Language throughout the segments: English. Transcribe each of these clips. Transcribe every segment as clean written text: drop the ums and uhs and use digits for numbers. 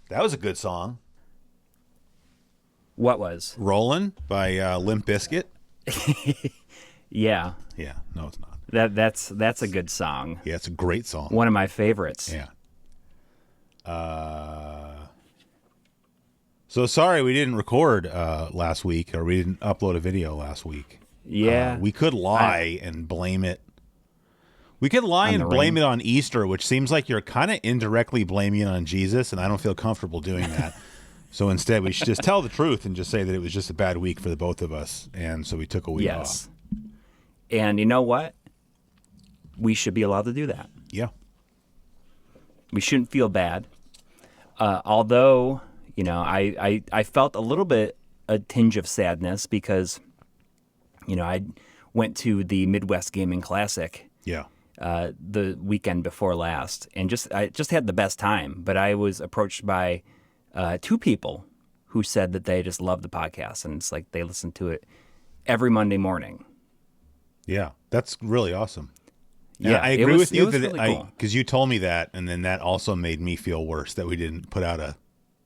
That was a good song. What was? Rollin' by Limp Bizkit. Yeah. Yeah, no, it's not. That's a good song. Yeah, it's a great song. One of my favorites. Yeah. So sorry we didn't record last week, or we didn't upload a video last week. Yeah. We could lie and blame it. We could lie and blame it on Easter, which seems like you're kind of indirectly blaming it on Jesus, and I don't feel comfortable doing that. So instead, we should just tell the truth and just say that it was just a bad week for the both of us, and so we took a week off. And you know what? We should be allowed to do that. Yeah. We shouldn't feel bad. Although, you know, I felt a tinge of sadness because, you know, I went to the Midwest Gaming Classic. Yeah. The weekend before last, and I just had the best time. But I was approached by two people who said that they just love the podcast, and it's like they listen to it every Monday morning. Yeah, that's really awesome. Yeah, I agree with you because really cool. You told me that, and then that also made me feel worse that we didn't put out a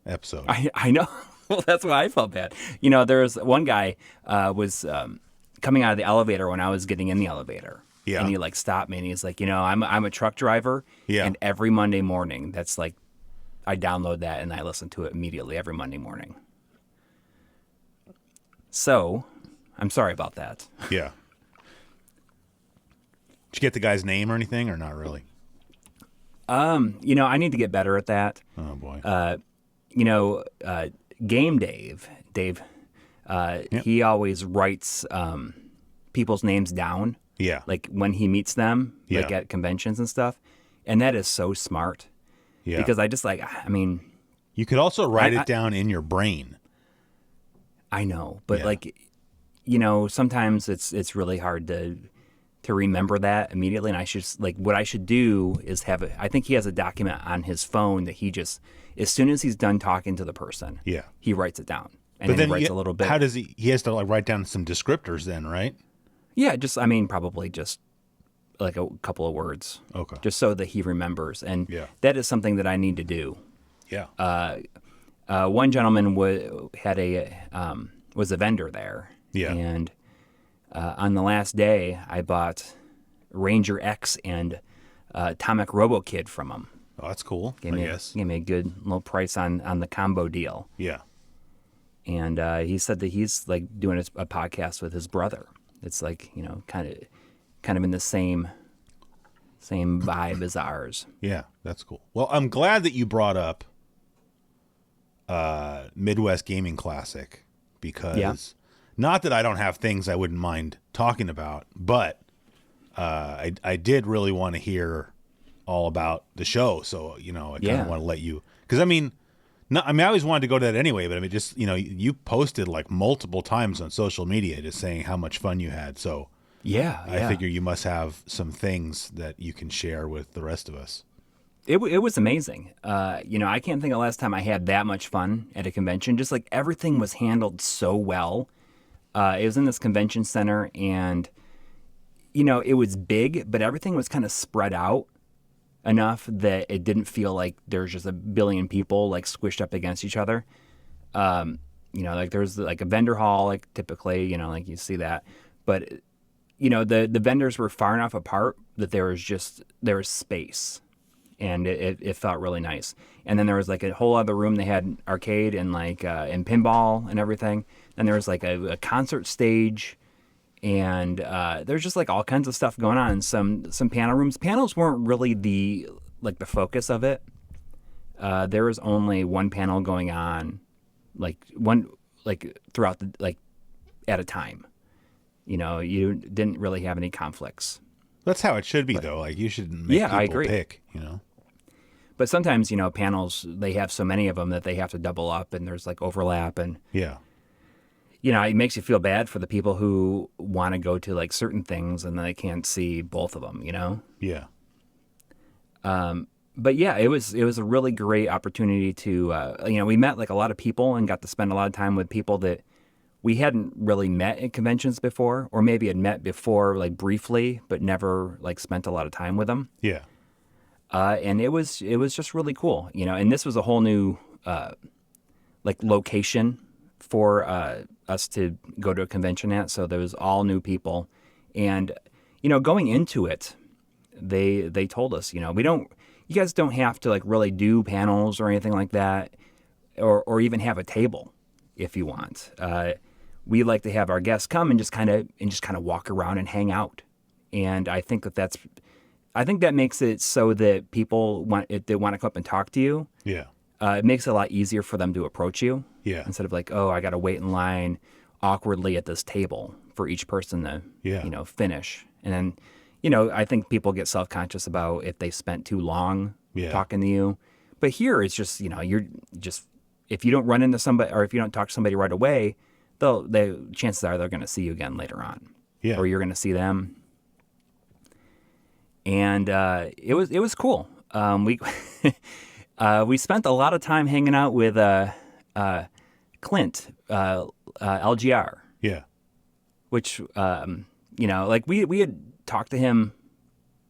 episode. I know. Well, that's why I felt bad. You know, there was one guy was coming out of the elevator when I was getting in the elevator. Yeah. And he like stopped me and he's like, you know, I'm a truck driver. Yeah. And every Monday morning, that's like, I download that and I listen to it immediately every Monday morning. So, I'm sorry about that. Yeah. Did you get the guy's name or anything, or not really? You know, I need to get better at that. Oh boy. You know, Game Dave, he always writes people's names down. Yeah. Like when he meets them, like Yeah. at conventions and stuff. And that is so smart. Yeah. Because I just like, I mean, you could also write it down in your brain. I know, but like, you know, sometimes it's really hard to remember that immediately. And I should like, what I should do is have it. I think he has a document on his phone that he just, as soon as he's done talking to the person, he writes it down. And but then he writes a little bit. How does he has to like write down some descriptors then, right? Yeah, I mean, probably just like a couple of words. Okay. Just so that he remembers. And that is something that I need to do. Yeah. One gentleman was a vendor there. Yeah. And on the last day, I bought Ranger X and Atomic Robo Kid from him. Oh, that's cool. Gave me a good little price on the combo deal. Yeah. And he said that he's like doing a podcast with his brother. It's like, you know, kind of in the same vibe as ours. Yeah, that's cool. Well, I'm glad that you brought up Midwest Gaming Classic because not that I don't have things I wouldn't mind talking about, but I did really want to hear all about the show. So, you know, I kind of want to let you, because I mean, I always wanted to go to that anyway, but I mean, just, you know, you posted like multiple times on social media just saying how much fun you had. So I figure you must have some things that you can share with the rest of us. It was amazing. You know, I can't think of the last time I had that much fun at a convention. Just like everything was handled so well. It was in this convention center and, you know, it was big, but everything was kind of spread out enough that it didn't feel like there's just a billion people like squished up against each other. You know, like there's like a vendor hall, like typically, you know, like you see that, but you know, the vendors were far enough apart that there was space and it felt really nice. And then there was like a whole other room. They had arcade and like, and pinball and everything. And there was like a concert stage. And there's just like all kinds of stuff going on. Some panel rooms. Panels weren't really the focus of it. There was only one panel going on, throughout at a time. You know, you didn't really have any conflicts. That's how it should be, though. Like you should make people pick. You know. But sometimes, you know, panels they have so many of them that they have to double up, and there's like overlap and. Yeah. You know, it makes you feel bad for the people who want to go to like certain things and they can't see both of them, you know? Yeah. But yeah, it was a really great opportunity to, you know, we met like a lot of people and got to spend a lot of time with people that we hadn't really met at conventions before, or maybe had met before like briefly, but never like spent a lot of time with them. Yeah. And it was just really cool, you know, and this was a whole new like location for us to go to a convention at. So there was all new people, and going into it, they told us, you guys don't have to like really do panels or anything like that, or even have a table if you want. We like to have our guests come and just kind of walk around and hang out. And I think that makes it so that people if they want to come up and talk to you. Yeah. It makes it a lot easier for them to approach you. Yeah. Instead of like, oh, I got to wait in line awkwardly at this table for each person to, finish. And then, I think people get self-conscious about if they spent too long talking to you. But here it's just, you're just, if you don't run into somebody or if you don't talk to somebody right away, chances are they're going to see you again later on. Yeah. Or you're going to see them. And it was cool. We spent a lot of time hanging out with Clint, LGR. Yeah. Which, like we had talked to him.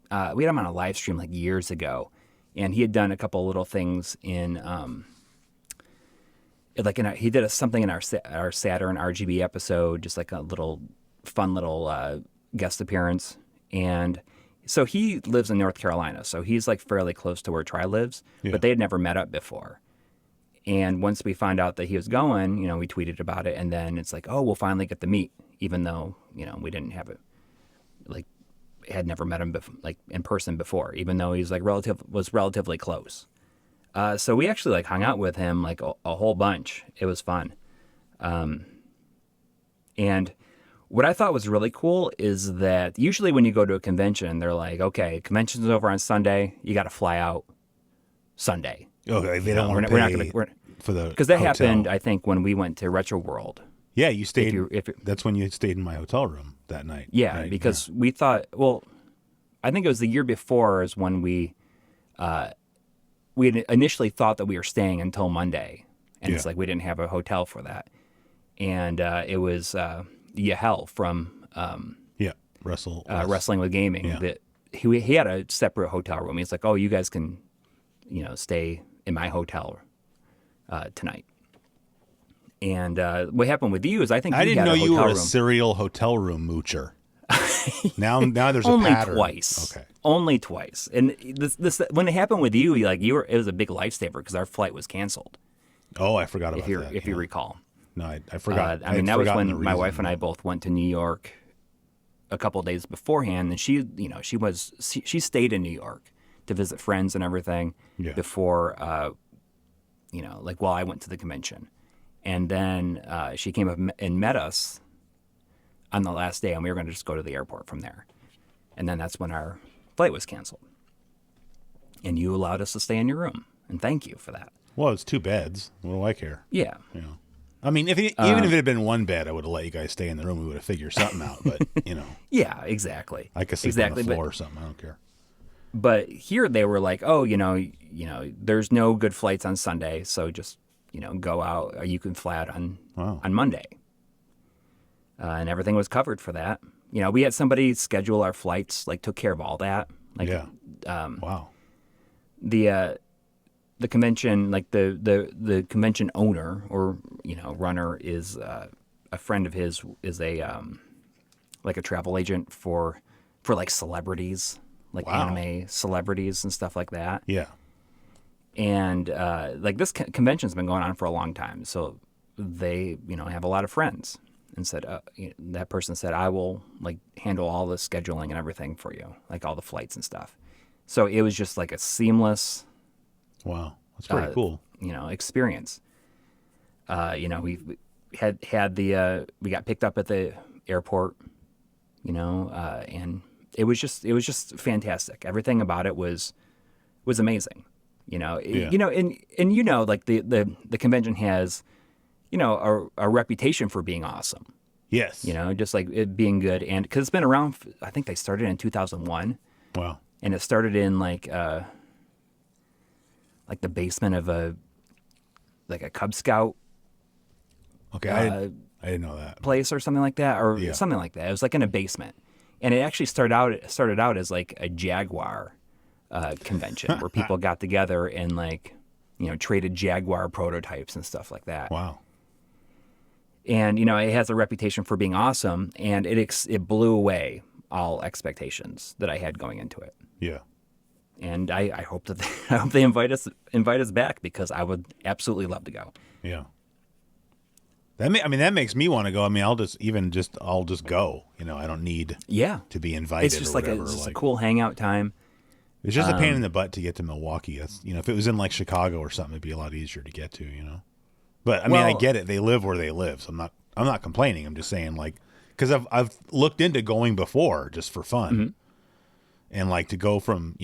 We had him on a live stream like years ago, and he had done a couple little things in, he did something in our Saturn RGB episode, just like a fun little guest appearance. And so he lives in North Carolina, so he's like fairly close to where Tri lives, but they had never met up before. And once we found out that he was going, we tweeted about it, and then it's like, oh, we'll finally get to meet, even though, we didn't have it, had never met him in person before, even though he's was relatively close. So we actually hung out with him a whole bunch. It was fun. And what I thought was really cool is that usually when you go to a convention, they're like, okay, convention's over on Sunday. You got to fly out Sunday. Okay, they don't want to pay for the because that happened, I think, when we went to Retro World. Yeah, you stayed. That's when you stayed in my hotel room that night. Yeah, right? Because we thought, I think it was the year before is when we had initially thought that we were staying until Monday, and it's like we didn't have a hotel for that, and it was Yahel from Wrestling with Gaming that he had a separate hotel room. He's like, oh, you guys can stay in my hotel tonight. And what happened with you is I think I didn't know you were a room. serial hotel room moocher. now there's a only pattern. Twice. Okay. Only twice. And this when it happened with you, it was a big lifesaver because our flight was canceled. Oh, I forgot about that. If you recall. No, I forgot. I mean, that was when my wife and I both went to New York a couple of days beforehand, and she stayed in New York to visit friends and everything before, while I went to the convention. And then she came up and met us on the last day, and we were going to just go to the airport from there. And then that's when our flight was canceled. And you allowed us to stay in your room, and thank you for that. Well, it's 2 beds. What do I care? Yeah. I mean, even if it had been 1 bed, I would have let you guys stay in the room. We would have figured something out. But yeah, exactly. I could sleep on the floor or something. I don't care. But here they were like, oh, there's no good flights on Sunday, so just go out. Or you can fly out on Monday, and everything was covered for that. We had somebody schedule our flights, took care of all that. Wow. The convention, the convention owner or runner is a friend of his, is a travel agent for celebrities, anime celebrities and stuff like that. Yeah. And this convention's been going on for a long time, so they have a lot of friends. And said that person said, I will handle all the scheduling and everything for you, all the flights and stuff. So it was just a seamless. Wow, that's pretty cool. Experience. We had we got picked up at the airport, and it was just fantastic. Everything about it was amazing. The convention has, a reputation for being awesome. Yes. Just it being good, and because it's been around. I think they started in 2001. Wow. And it started in the basement of a Cub Scout. Okay, I didn't know that place or something like that, or something like that. It was in a basement, and it actually started out as a Jaguar convention where people got together and traded Jaguar prototypes and stuff like that. Wow. And, it has a reputation for being awesome, and it blew away all expectations that I had going into it. Yeah. And I hope that I hope they invite us back, because I would absolutely love to go. Yeah. That makes me want to go. I mean, I'll just go. I don't need to be invited. It's just or whatever. It's a cool hangout time. It's just a pain in the butt to get to Milwaukee. That's if it was in like Chicago or something, it'd be a lot easier to get to. But I get it. They live where they live, so I'm not complaining. I'm just saying because I've looked into going before just for fun, and like to go from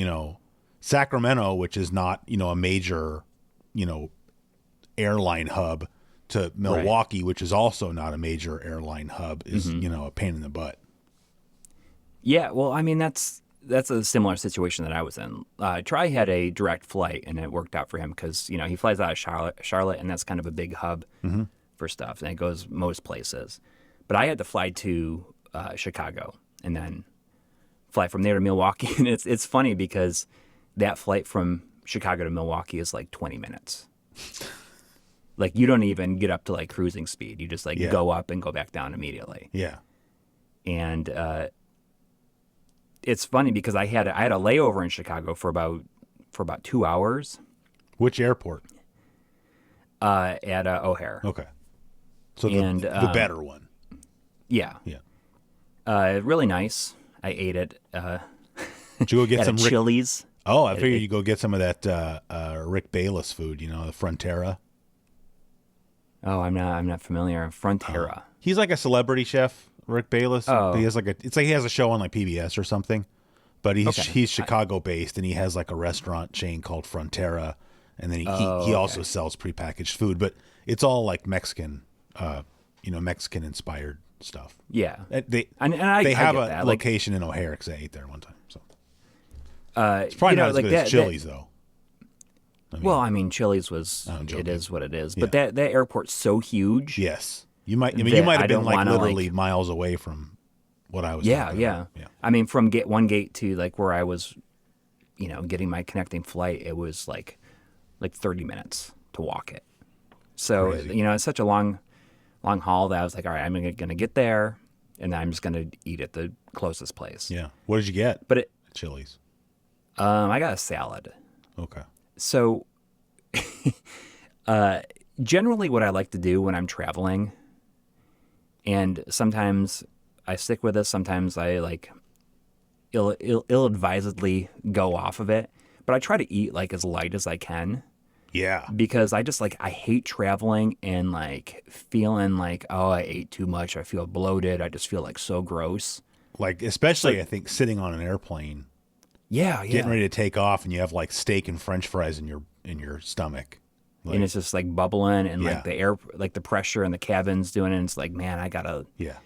Sacramento, which is not a major airline hub, to Milwaukee, which is also not a major airline hub, is a pain in the butt. Yeah, well, that's a similar situation that I was in. Tri had a direct flight, and it worked out for him because he flies out of Charlotte, and that's kind of a big hub for stuff, and it goes most places. But I had to fly to Chicago and then fly from there to Milwaukee, and it's funny because that flight from Chicago to Milwaukee is like 20 minutes. Like, you don't even get up to like cruising speed. You just go up and go back down immediately. Yeah. And it's funny because I had a layover in Chicago for about 2 hours. Which airport? At O'Hare. Okay. So the better one. Yeah. Yeah. Really nice. I ate it. Did you go get some Chili's? Oh, I figured you go get some of that Rick Bayless food. The Frontera. Oh, I'm not familiar. Frontera. He's like a celebrity chef, Rick Bayless. Oh. He has he has a show on like PBS or something, but he's Chicago based, and he has like a restaurant chain called Frontera, and then he also sells prepackaged food, but it's all like Mexican, Mexican inspired stuff. Yeah, They I have a that. location in O'Hare because I ate there one time. So it's probably not as good as Chili's though. Chili's was, it is what it is. But Yeah. that airport's so huge. Yes. You might have been like literally like, miles away from what I was Yeah. talking about. Yeah. From one gate to like where I was, getting my connecting flight, it was like 30 minutes to walk it. So, Crazy. it's such a long haul that I was like, all right, I'm going to get there, and I'm just going to eat at the closest place. Yeah. What did you get? But at Chili's. I got a salad. Okay. So, generally what I like to do when I'm traveling, and sometimes I stick with this, sometimes I ill-advisedly go off of it, but I try to eat like as light as I can. Yeah. Because I just I hate traveling and feeling like, oh, I ate too much. I feel bloated. I just feel so gross. Especially I think sitting on an airplane. Yeah. Getting ready to take off, and you have steak and French fries in your stomach. And it's just bubbling, and the air, the pressure in the cabin's doing it. And it's man, I gotta. Yeah,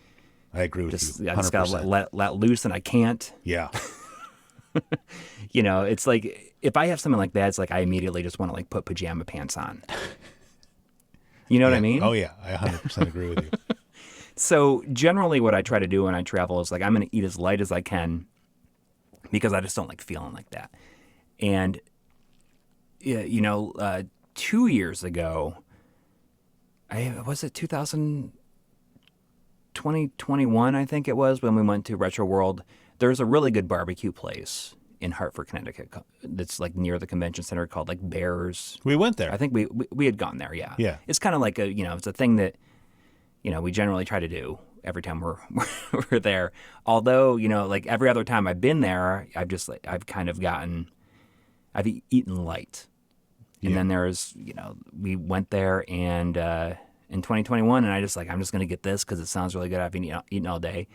I agree with you. 100%. I just gotta let loose, and I can't. Yeah. It's if I have something like that, it's I immediately just want to put pajama pants on. You know what I mean? Oh yeah, I 100% agree with you. So generally, what I try to do when I travel is I'm going to eat as light as I can, because I just don't like feeling like that. And 2 years ago, was it 2021, I think it was, when we went to Retro World. There's a really good barbecue place in Hartford, Connecticut that's near the convention center called Bears. We went there. I think we had gone there, yeah. Yeah. It's kind of it's a thing that, we generally try to do every time we're there. Although, every other time I've been there, I've eaten light. And then there's, we went there and in 2021, and I'm just going to get this because it sounds really good. I've been eating all day.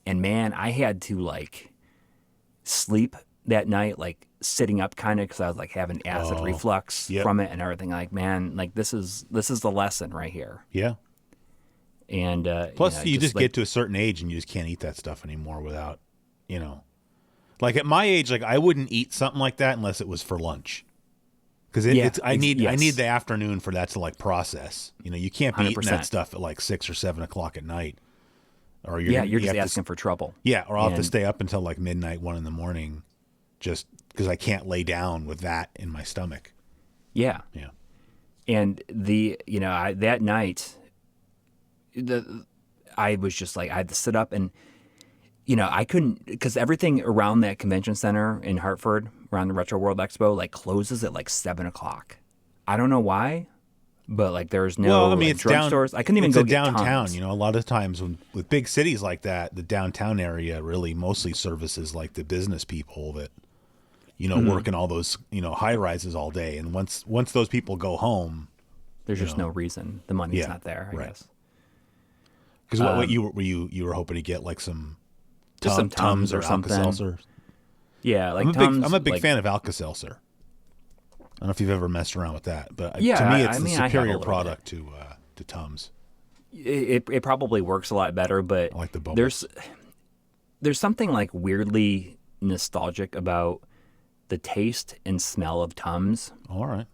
And man, I had to sleep that night, sitting up kind of, because I was having acid reflux from it and everything. Man, this is the lesson right here. Yeah. And plus, you just get to a certain age and you just can't eat that stuff anymore without, at my age, I wouldn't eat something like that unless it was for lunch. Because I need the afternoon for that to process. You can't be 100%. Eating that stuff at 6 or 7 o'clock at night, or you're just asking for trouble. Yeah, or I'll have to stay up until midnight, 1 a.m, just because I can't lay down with that in my stomach. Yeah, yeah. And that night, I was just like, I had to sit up and, I couldn't, because everything around that convention center in Hartford, around the Retro World Expo, like closes at like 7:00. I don't know why, but like there's no it's drugstores. I couldn't even go get downtown. Tums. A lot of times with big cities like that, the downtown area really mostly services like the business people that, work in all those, high rises all day. And once those people go home, there's just no reason. The money's not there, I guess. Because what you were hoping to get like some Tums or something. Alka-Seltzer? Yeah, like I'm a big like, fan of Alka-Seltzer. I don't know if you've ever messed around with that, but to me, it's the superior product to Tums. It probably works a lot better, but I like the bubbles. There's something like weirdly nostalgic about the taste and smell of Tums. All right.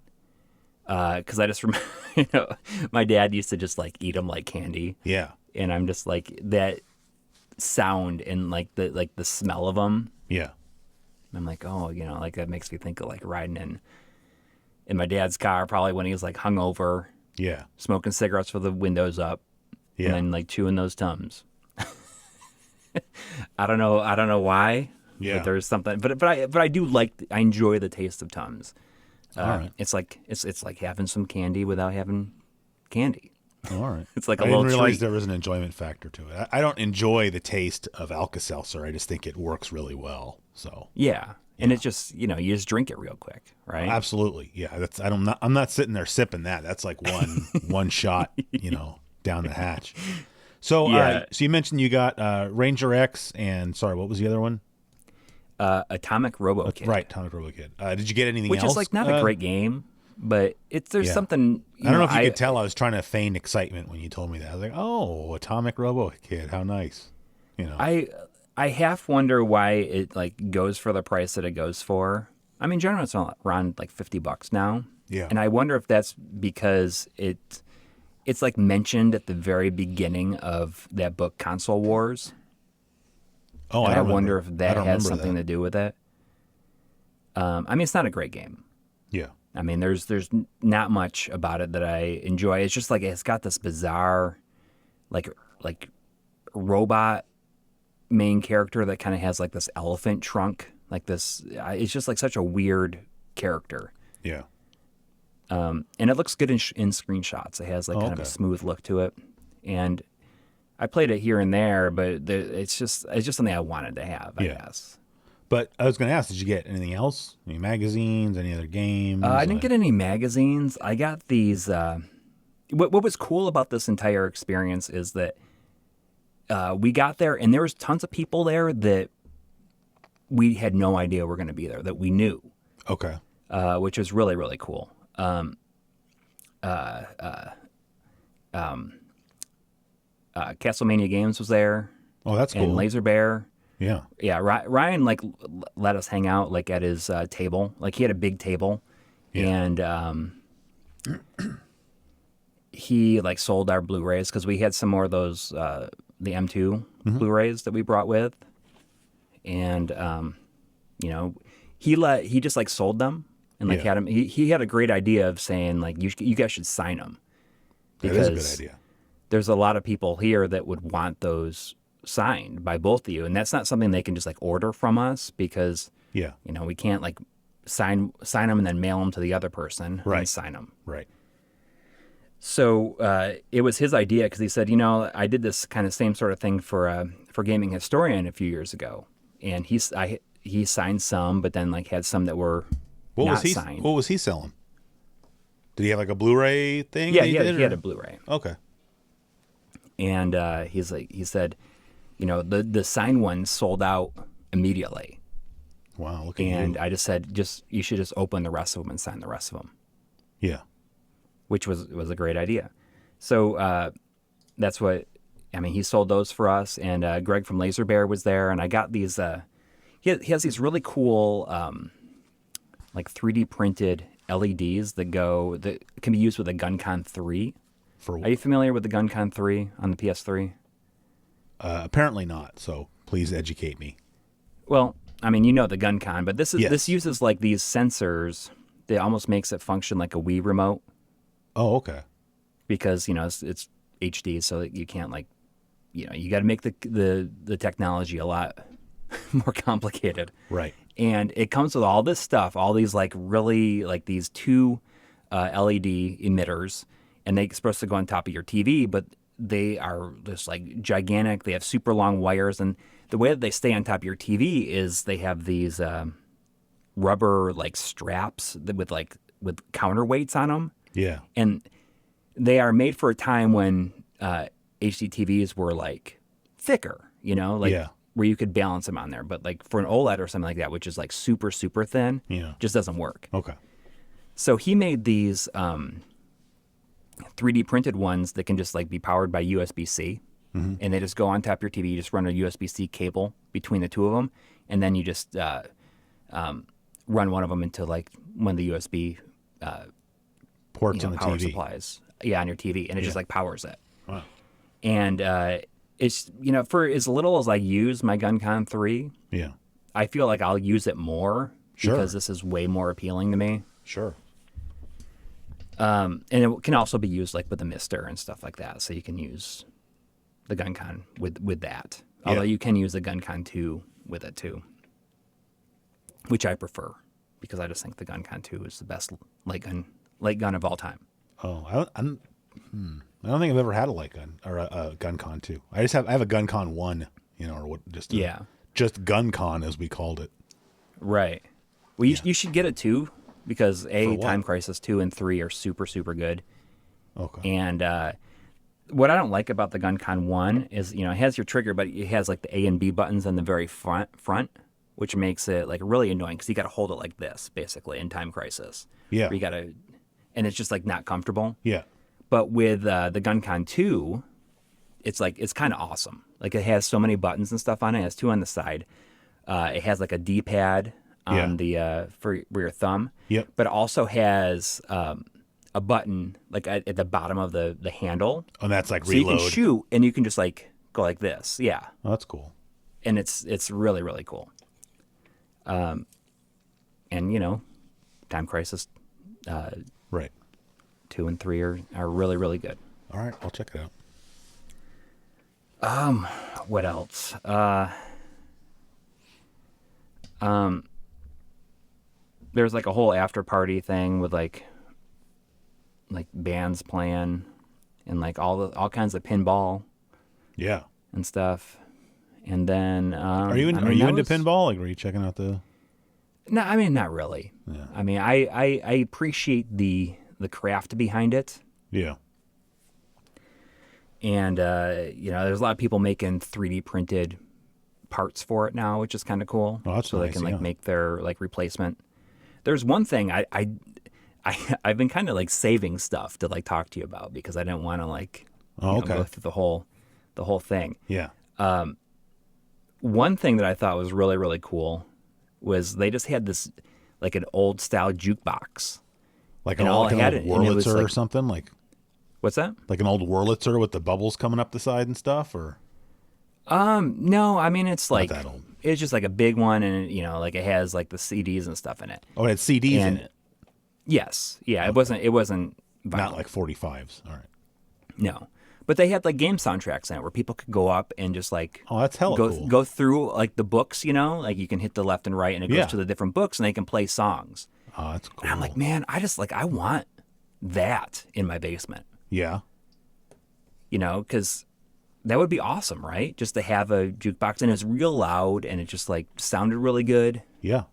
Because I just remember, my dad used to just like eat them like candy. Yeah. And I'm just like that sound and like the smell of them. Yeah. I'm like, oh, like that makes me think of like riding in my dad's car probably when he was like hungover. Yeah. Smoking cigarettes with the windows up. Yeah. And then like chewing those Tums. I don't know why. Yeah. But there's something, but I do I enjoy the taste of Tums. All right. It's like having some candy without having candy. All right. It's like I little didn't realize treat. there was an enjoyment factor to it. I don't enjoy the taste of Alka-Seltzer. I just think it works really well. So Yeah. And it just, you just drink it real quick, right? absolutely. Yeah. I'm not sitting there sipping that. That's like one shot, down the hatch. So, all right. So you mentioned you got Ranger X and sorry, what was the other one? Atomic Robo Kid. Right, Atomic Robo Kid. Did you get anything Which else? is like not a great game, but there's something. I don't know if you could tell. I was trying to feign excitement when you told me that. I was like, "Oh, Atomic Robo Kid, how nice!" I half wonder why it like goes for the price that it goes for. I mean, generally it's around like $50 now. Yeah. And I wonder if that's because it's like mentioned at the very beginning of that book, Console Wars. Oh, and I wonder if that has something to do with it. I mean, it's not a great game. Yeah. I mean, there's not much about it that I enjoy. It's just like it's got this bizarre, like robot main character that kind of has like this elephant trunk, like this. It's just like such a weird character. Yeah. And it looks good in screenshots. It has like kind of a smooth look to it, and I played it here and there, but it's just something I wanted to have, I guess. But I was going to ask, did you get anything else? Any magazines? Any other games? I didn't get any magazines. I got these. What was cool about this entire experience is that we got there, and there was tons of people there that we had no idea were going to be there, that we knew. Okay. Which was really, really cool. Castlemania Games was there. Oh, that's cool. And Laser Bear. Yeah. Yeah. Ryan like let us hang out like at his table. Like he had a big table, and he like sold our Blu-rays because we had some more of those the M2 Blu-rays that we brought with, and he just like sold them and like had them. He had a great idea of saying like you guys should sign them because that is a good idea. There's a lot of people here that would want those signed by both of you, and that's not something they can just like order from us because we can't like sign them and then mail them to the other person and sign them. Right. So it was his idea because he said, I did this kind of same sort of thing for Gaming Historian a few years ago, and he signed some, but then like had some that were signed. What was he selling? Did he have like a Blu-ray thing? Yeah, he had a Blu-ray. Okay. And he said, the signed ones sold out immediately. Wow, look at you. And I just said, you should just open the rest of them and sign the rest of them. Yeah. Which was a great idea. So that's what, he sold those for us, and Greg from Laser Bear was there, and I got these, he has these really cool, like 3D printed LEDs that can be used with a GunCon 3. Are you familiar with the GunCon 3 on the PS3? Apparently not, so please educate me. Well, the GunCon, but this uses like these sensors that almost makes it function like a Wii remote. Oh, okay. because it's HD, so that you can't like you got to make the technology a lot more complicated. Right. And it comes with all this stuff, all these like really like these two LED emitters, and they're supposed to go on top of your TV, but they are just like gigantic. They have super long wires, and the way that they stay on top of your TV is they have these rubber like straps with counterweights on them, Yeah. and they are made for a time when HD TVs were like thicker, like Yeah. where you could balance them on there. But like for an OLED or something like that, which is like super, super thin, Yeah. just doesn't work. Okay. So he made these 3D printed ones that can just like be powered by USB-C. Mm-hmm. And they just go on top of your TV. You just run a USB-C cable between the two of them. And then you just run one of them into like one of the USB Ports on the power TV. supplies. Yeah, on your TV. And it just like powers it. Wow. And it's, for as little as I use my GunCon 3, Yeah. I feel like I'll use it more Sure. because this is way more appealing to me. Sure. And it can also be used like with the Mister and stuff like that. So you can use the GunCon with that. Although you can use the GunCon 2 with it too, which I prefer because I just think the GunCon 2 is the best light gun of all time. Oh, I don't think I've ever had a light gun or a GunCon 2. I have a GunCon 1, or what? Just GunCon as we called it. Right. Well, you should get it too because Time Crisis 2 and 3 are super, super good. Okay. And what I don't like about the GunCon 1 is, it has your trigger, but it has like the A and B buttons on the very front, which makes it like really annoying because you got to hold it like this basically in Time Crisis. Yeah. Where and it's just like not comfortable. Yeah. But with the GunCon 2, it's kind of awesome. Like it has so many buttons and stuff on it. It has two on the side. It has like a D-pad on the for your thumb. Yep. But it also has a button like at the bottom of the handle. Oh, and that's like so reload. You can shoot and you can just like go like this. Yeah. Oh, that's cool. And it's really, really cool. And Time Crisis Right. 2 and 3 are really, really good. All right, I'll check it out. What else? There's like a whole after party thing with like bands playing and like all kinds of pinball Yeah. and stuff. And then Are you into pinball? Like, were you checking out the? No, I mean not really. Yeah. I mean I appreciate the craft behind it. Yeah. And there's a lot of people making 3D printed parts for it now, which is kind of cool. Oh, that's so nice, they can make their like replacement. There's one thing I've been kind of like saving stuff to like talk to you about because I didn't want to like go through the whole thing. Yeah. One thing that I thought was really, really cool was they just had this like an old style jukebox. Like an old Wurlitzer or something? Like, what's that? like an old Wurlitzer with the bubbles coming up the side and stuff? Or No, I mean it's like that old. It's just like a big one, and like it has like the CDs and stuff in it. Oh, it had CDs in it. Yes, yeah, okay. It wasn't vinyl. Not like 45s. All right. No, but they had like game soundtracks in it where people could go up and just like that's hella cool. Go through like the books, like you can hit the left and right, and it goes to the different books, and they can play songs. Oh, that's cool. And I'm like, man, I want that in my basement. Yeah. Because that would be awesome, right? Just to have a jukebox, and it's real loud, and it just like sounded really good. Yeah.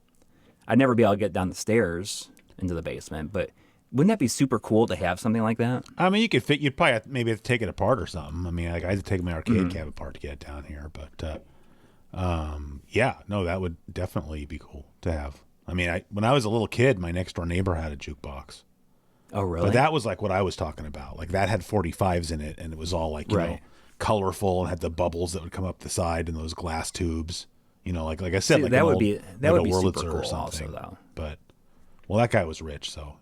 I'd never be able to get down the stairs into the basement, but wouldn't that be super cool to have something like that? I mean, you'd probably maybe have to take it apart or something. I mean, like I had to take my arcade cab apart to get it down here, but yeah, no, that would definitely be cool to have. I mean, when I was a little kid, my next door neighbor had a jukebox. Oh, really? But that was like what I was talking about. Like that had 45s in it, and it was all like, you know, colorful and had the bubbles that would come up the side and those glass tubes. Like I said, like that would be Wurlitzer super cool or something. also, though. But that guy was rich, so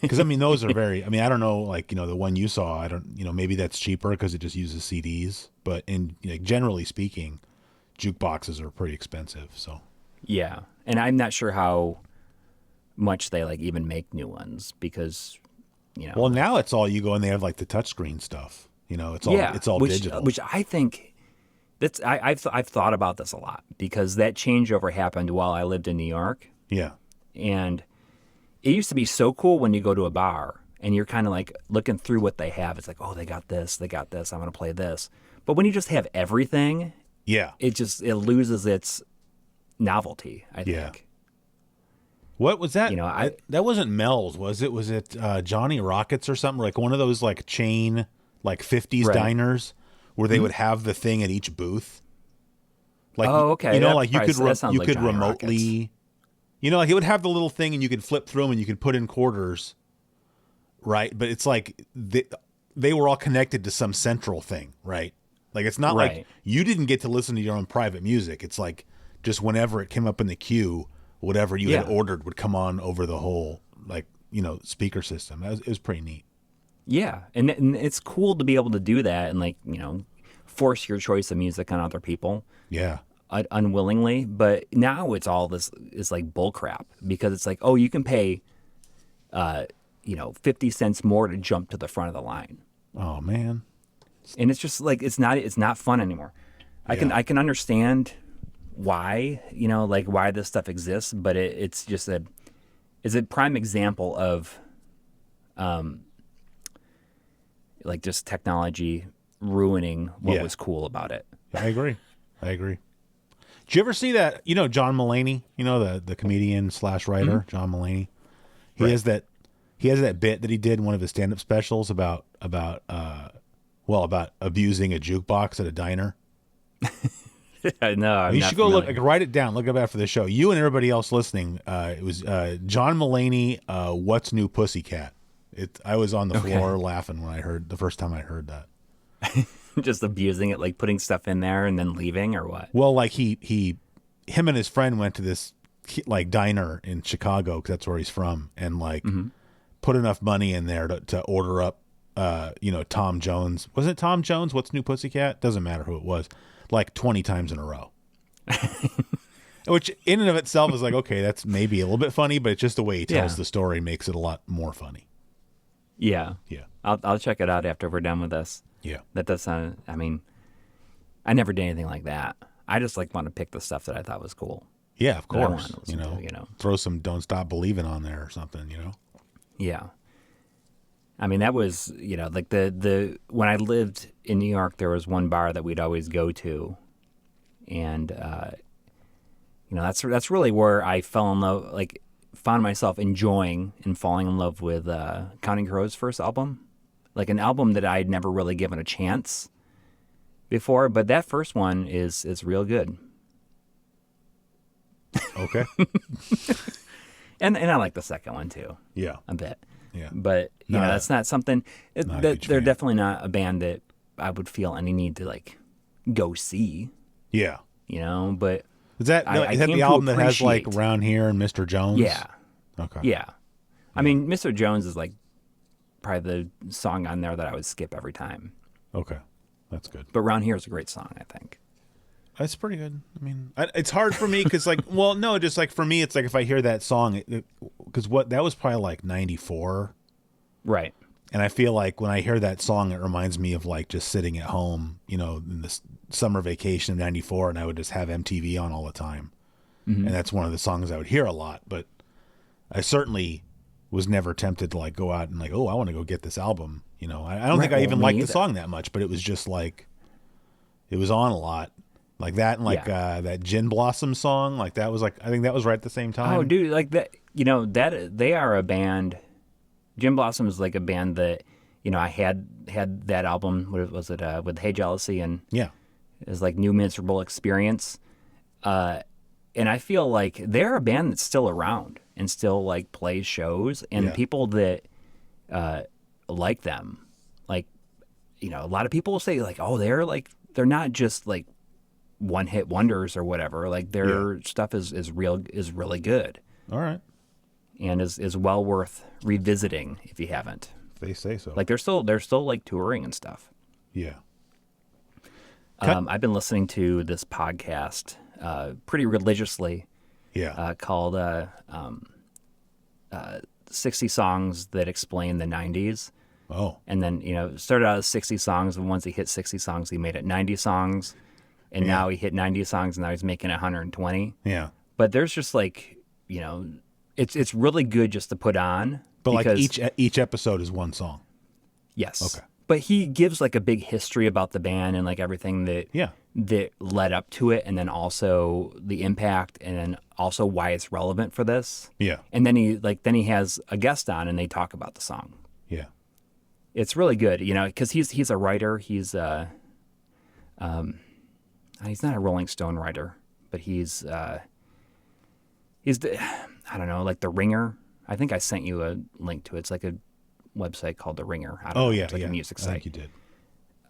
because I mean those are very. I mean I don't know, like the one you saw. I don't maybe that's cheaper because it just uses CDs. But generally speaking, jukeboxes are pretty expensive. So yeah, and I'm not sure how much they like even make new ones because Well, now it's all you go and they have like the touchscreen stuff. It's all digital. Which I think I've thought about this a lot because that changeover happened while I lived in New York. Yeah. And it used to be so cool when you go to a bar and you're kind of like looking through what they have. It's like, oh, they got this, I'm going to play this. But when you just have everything, it loses its novelty, I think. Yeah. What was that? That wasn't Mel's, was it? Was it Johnny Rockets or something? Like one of those like chain, like 50s diners where they would have the thing at each booth. Like, okay. Like you could Johnny remotely, Rockets. Like it would have the little thing and you could flip through them and you could put in quarters, right? But it's like they were all connected to some central thing, right? Like it's not like you didn't get to listen to your own private music. It's like just whenever it came up in the queue, whatever you had ordered would come on over the whole, like, speaker system. It was pretty neat. Yeah. And it's cool to be able to do that and, like, force your choice of music on other people. Yeah. Unwillingly. But now it's all this is like bull crap because it's like, oh, you can pay, 50 cents more to jump to the front of the line. Oh, man. And it's just like, it's not fun anymore. I can understand why, why this stuff exists, but it's just a prime example of, like just technology ruining what was cool about it. I agree. Did you ever see that, John Mulaney, the comedian / writer, John Mulaney? He has that bit that he did in one of his stand-up specials about abusing a jukebox at a diner. No, you should go write it down. Look up after the show. You and everybody else listening. It was John Mulaney. What's New Pussycat? I was on the floor laughing when I heard the first time I heard that. Just abusing it, like putting stuff in there and then leaving, or what? Well, like him and his friend went to this like diner in Chicago because that's where he's from, and like put enough money in there to order up, Tom Jones. Was it Tom Jones? What's New Pussycat? Doesn't matter who it was. Like 20 times in a row. Which in and of itself is like, okay, that's maybe a little bit funny, but it's just the way he tells the story makes it a lot more funny. Yeah. Yeah. I'll check it out after we're done with this. Yeah. That does sound, I mean, I never did anything like that. I just like want to pick the stuff that I thought was cool. Yeah, of course. To, throw some Don't Stop Believing on there or something, Yeah. I mean, that was, like the when I lived in New York, there was one bar that we'd always go to. And, that's really where I fell in love, like found myself enjoying and falling in love with Counting Crows' first album. Like an album that I'd never really given a chance before. But that first one is real good. Okay. and I like the second one too. Yeah. A bit. Yeah. But, that's not something, they're definitely not a band that I would feel any need to, like, go see. Yeah. But. Is that the album that has, like, Round Here and Mr. Jones? Yeah. Okay. Yeah. I mean, Mr. Jones is, like, probably the song on there that I would skip every time. Okay. That's good. But Round Here is a great song, I think. That's pretty good. I mean, it's hard for me because, like, well, no, just like for me, it's like if I hear that song, because that was probably like 94. Right. And I feel like when I hear that song, it reminds me of like just sitting at home, in the summer vacation of 94, and I would just have MTV on all the time. Mm-hmm. And that's one of the songs I would hear a lot. But I certainly was never tempted to like go out and like, oh, I want to go get this album. I don't think I even liked the song that much, but it was just like, it was on a lot. Like that and like that Gin Blossom song, like that was like, I think that was right at the same time. Oh, dude, like that, that they are a band. Gin Blossom is like a band that, I had that album. What was it? With Hey Jealousy and it was like New Miserable Experience. And I feel like they're a band that's still around and still like plays shows, and people that like them, like, a lot of people will say like, oh, they're not just like one hit wonders or whatever. Like their stuff is really good. All right. And is well worth revisiting if you haven't. They say so. Like they're still like touring and stuff. Yeah. I've been listening to this podcast pretty religiously. Yeah. Called 60 songs that explain the 90s. Oh. And then, started out as 60 songs, and once he hit 60 songs, he made it 90 songs. And now he hit 90 songs, and now he's making 120. Yeah. But there's just it's really good just to put on. But like each episode is one song. Yes. Okay. But he gives like a big history about the band and like everything that led up to it, and then also the impact, and then also why it's relevant for this. Yeah. And then he has a guest on, and they talk about the song. Yeah. It's really good, because he's a writer. He's not a Rolling Stone writer, but he's I don't know, like The Ringer. I think I sent you a link to it. It's like a website called The Ringer. I don't know. Yeah, it's like a music site. I think you did.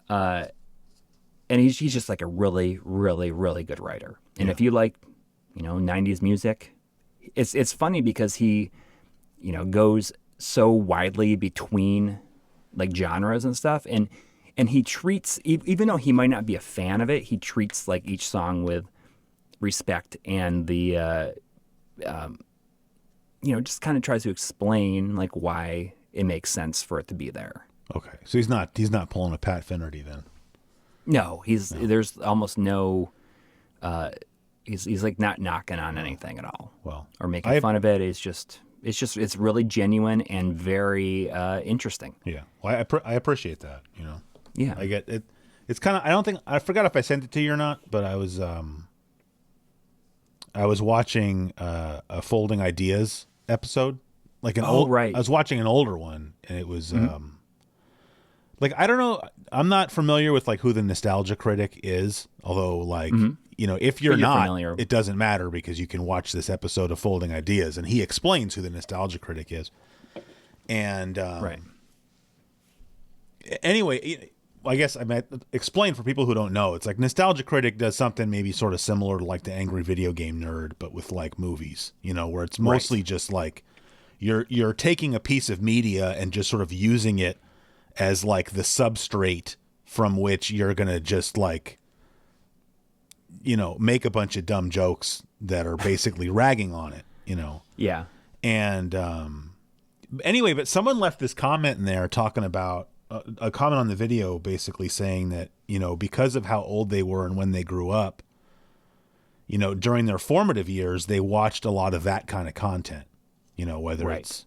And he's just like a really, really, really good writer. And if you like, 90s music, it's funny because he, goes so widely between like genres and stuff. And he treats, even though he might not be a fan of it, he treats like each song with respect, and the, just kind of tries to explain like why it makes sense for it to be there. Okay. So he's not pulling a Pat Finnerty then. No, there's almost no, he's like not knocking on anything at all. Well, or making fun of it. It's really genuine and very interesting. Yeah. Well, I appreciate that, Yeah. I get it. It's kind of, I forgot if I sent it to you or not, but I was watching a Folding Ideas episode, like right. I was watching an older one, and it was like, I don't know, I'm not familiar with like who the Nostalgia Critic is, although like if you're not familiar, it doesn't matter, because you can watch this episode of Folding Ideas, and he explains who the Nostalgia Critic is. And right. Anyway, I guess I might explain for people who don't know. It's like Nostalgia Critic does something maybe sort of similar to like the Angry Video Game Nerd, but with like movies, where it's mostly just like you're taking a piece of media and just sort of using it as like the substrate from which you're going to just like, make a bunch of dumb jokes that are basically ragging on it, Yeah. And anyway, but someone left this comment in there talking about a comment on the video, basically saying that, because of how old they were and when they grew up, during their formative years, they watched a lot of that kind of content, whether it's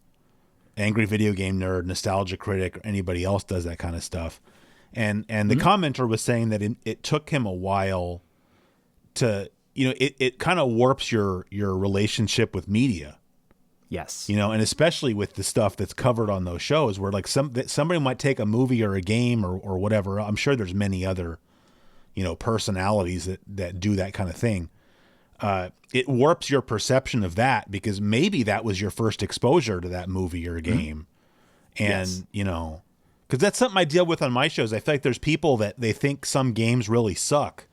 Angry Video Game Nerd, Nostalgia Critic, or anybody else does that kind of stuff. And the commenter was saying that it took him a while to, it kind of warps your relationship with media. Yes. And especially with the stuff that's covered on those shows, where like somebody might take a movie or a game or whatever. I'm sure there's many other, personalities that do that kind of thing. It warps your perception of that, because maybe that was your first exposure to that movie or a game. And, because that's something I deal with on my shows. I feel like there's people that they think some games really suck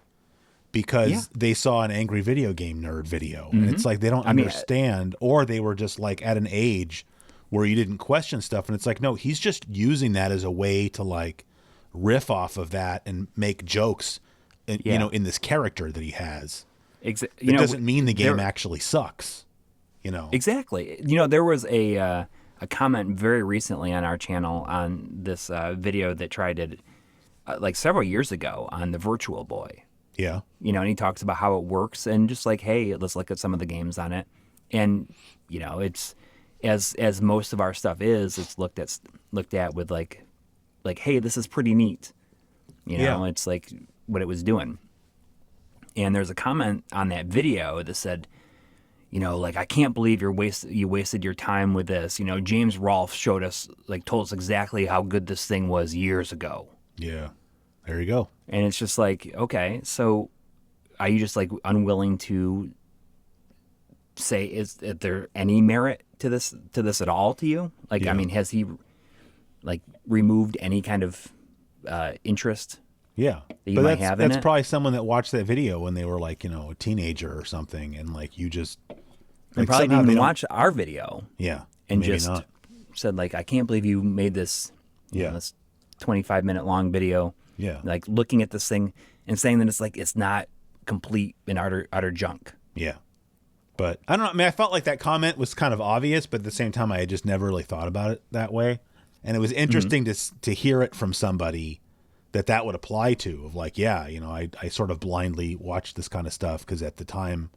because they saw an Angry Video Game Nerd video. And it's like they don't understand, or they were just like at an age where you didn't question stuff. And it's like, no, he's just using that as a way to like riff off of that and make jokes, in this character that he has. It doesn't mean the game actually sucks, Exactly. There was a comment very recently on our channel on this video that tried it like several years ago on the Virtual Boy. Yeah. And he talks about how it works, and just like, hey, let's look at some of the games on it. And, it's as most of our stuff is, it's looked at with like, hey, this is pretty neat. It's like what it was doing. And there's a comment on that video that said, like, I can't believe you wasted your time with this. James Rolfe told us exactly how good this thing was years ago. Yeah. There you go. And it's just like, okay, so are you just like unwilling to say, is there any merit to this at all to you? Like, I mean, has he like removed any kind of interest? Yeah. That you might have in it? That's probably someone that watched that video when they were like, a teenager or something, and like you just They probably didn't even watch our video. Yeah. And just said like, I can't believe you made this this 25-minute long video. Yeah. Like looking at this thing and saying that it's like, it's not complete and utter junk. Yeah. But I don't know. I mean, I felt like that comment was kind of obvious, but at the same time, I had just never really thought about it that way. And it was interesting to hear it from somebody that would apply to, of like, yeah, you know, I sort of blindly watched this kind of stuff because at the time,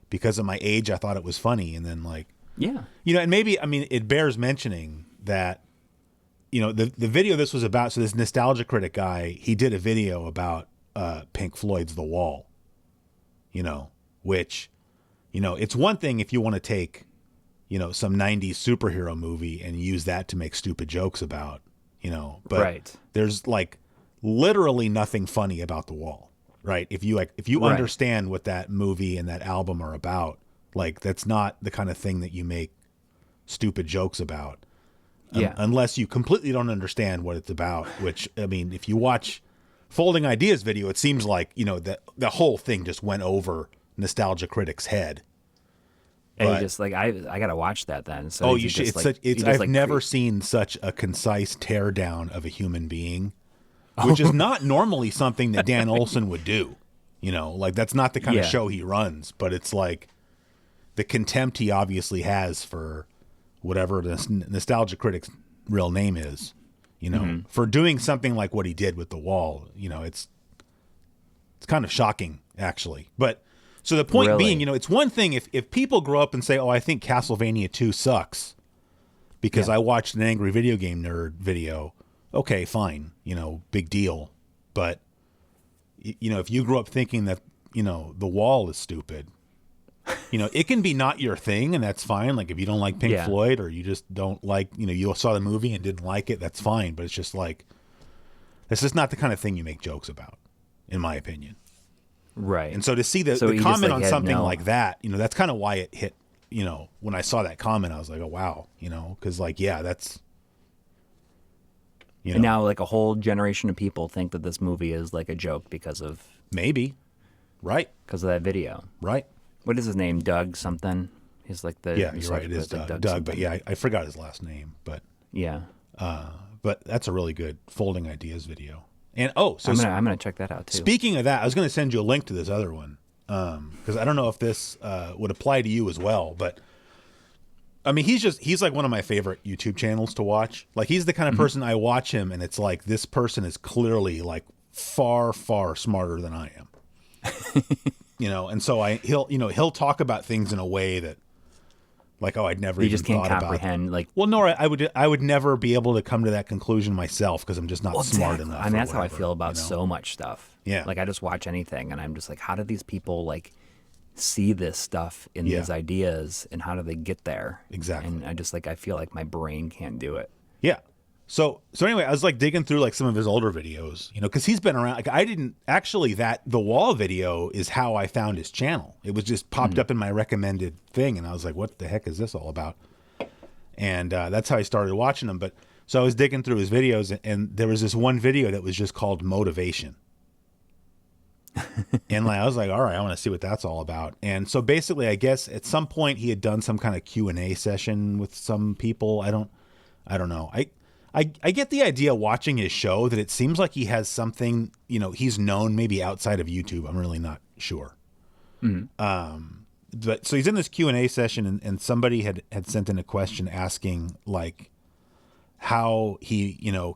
because of my age, I thought it was funny. And then like, Yeah. you know, and maybe, I mean, it bears mentioning that, you know, the video this was about, so this Nostalgia Critic guy, he did a video about Pink Floyd's The Wall, you know, which, you know, it's one thing if you want to take, you know, some 90s superhero movie and use that to make stupid jokes about, you know, but there's like literally nothing funny about The Wall, right? If you understand what that movie and that album are about, like that's not the kind of thing that you make stupid jokes about. Unless you completely don't understand what it's about, which, I mean, if you watch Folding Ideas video, it seems like, you know, that the whole thing just went over Nostalgia Critic's head. And you just like, I got to watch that then. So you should. I've never seen such a concise teardown of a human being, which is not normally something that Dan Olson would do. You know, like that's not the kind of show he runs, but it's like the contempt he obviously has for whatever the Nostalgia Critic's real name is, you know, for doing something like what he did with The Wall. You know, it's kind of shocking, actually. But so the point being, you know, it's one thing if people grow up and say, oh, I think Castlevania 2 sucks because I watched an Angry Video Game Nerd video. Okay, fine. You know, big deal. But, you know, if you grew up thinking that, you know, The Wall is stupid, you know, it can be not your thing, and that's fine. Like if you don't like Pink Floyd or you just don't like, you know, you saw the movie and didn't like it, that's fine. But it's just like, this is not the kind of thing you make jokes about, in my opinion. Right. And so to see the comment on something like that, you know, that's kind of why it hit, you know, when I saw that comment, I was like, oh, wow, you know, because like, yeah, that's, you know. And now like a whole generation of people think that this movie is like a joke because of. Maybe. Right. Because of that video. Right. What is his name? Doug something? He's like the. Yeah, you're right. It is Doug, but yeah, I forgot his last name, but. Yeah. But that's a really good Folding Ideas video. And so I'm gonna check that out too. Speaking of that, I was gonna send you a link to this other one because I don't know if this would apply to you as well. But I mean, he's like one of my favorite YouTube channels to watch. Like he's the kind of person I watch him, and it's like this person is clearly like far smarter than I am. You know, and so he'll talk about things in a way that. Like, oh, I'd never. You just can't comprehend. Like, well, no, I would never be able to come to that conclusion myself because I'm just not smart enough. I mean, that's how I feel about so much stuff. Yeah, like I just watch anything, and I'm just like, how do these people like see this stuff in these ideas, and how do they get there? Exactly. And I feel like my brain can't do it. Yeah. So anyway, I was like digging through like some of his older videos, you know, because he's been around. Like I didn't actually The Wall video is how I found his channel. It was just popped up in my recommended thing, and I was like, what the heck is this all about? And that's how I started watching him. But so I was digging through his videos, and there was this one video that was just called Motivation. And like, I was like, all right, I want to see what that's all about. And so basically, I guess at some point he had done some kind of Q&A session with some people. I don't know. I get the idea watching his show that it seems like he has something, you know, he's known maybe outside of YouTube. I'm really not sure. But so he's in this Q&A session and somebody had sent in a question asking like how he, you know,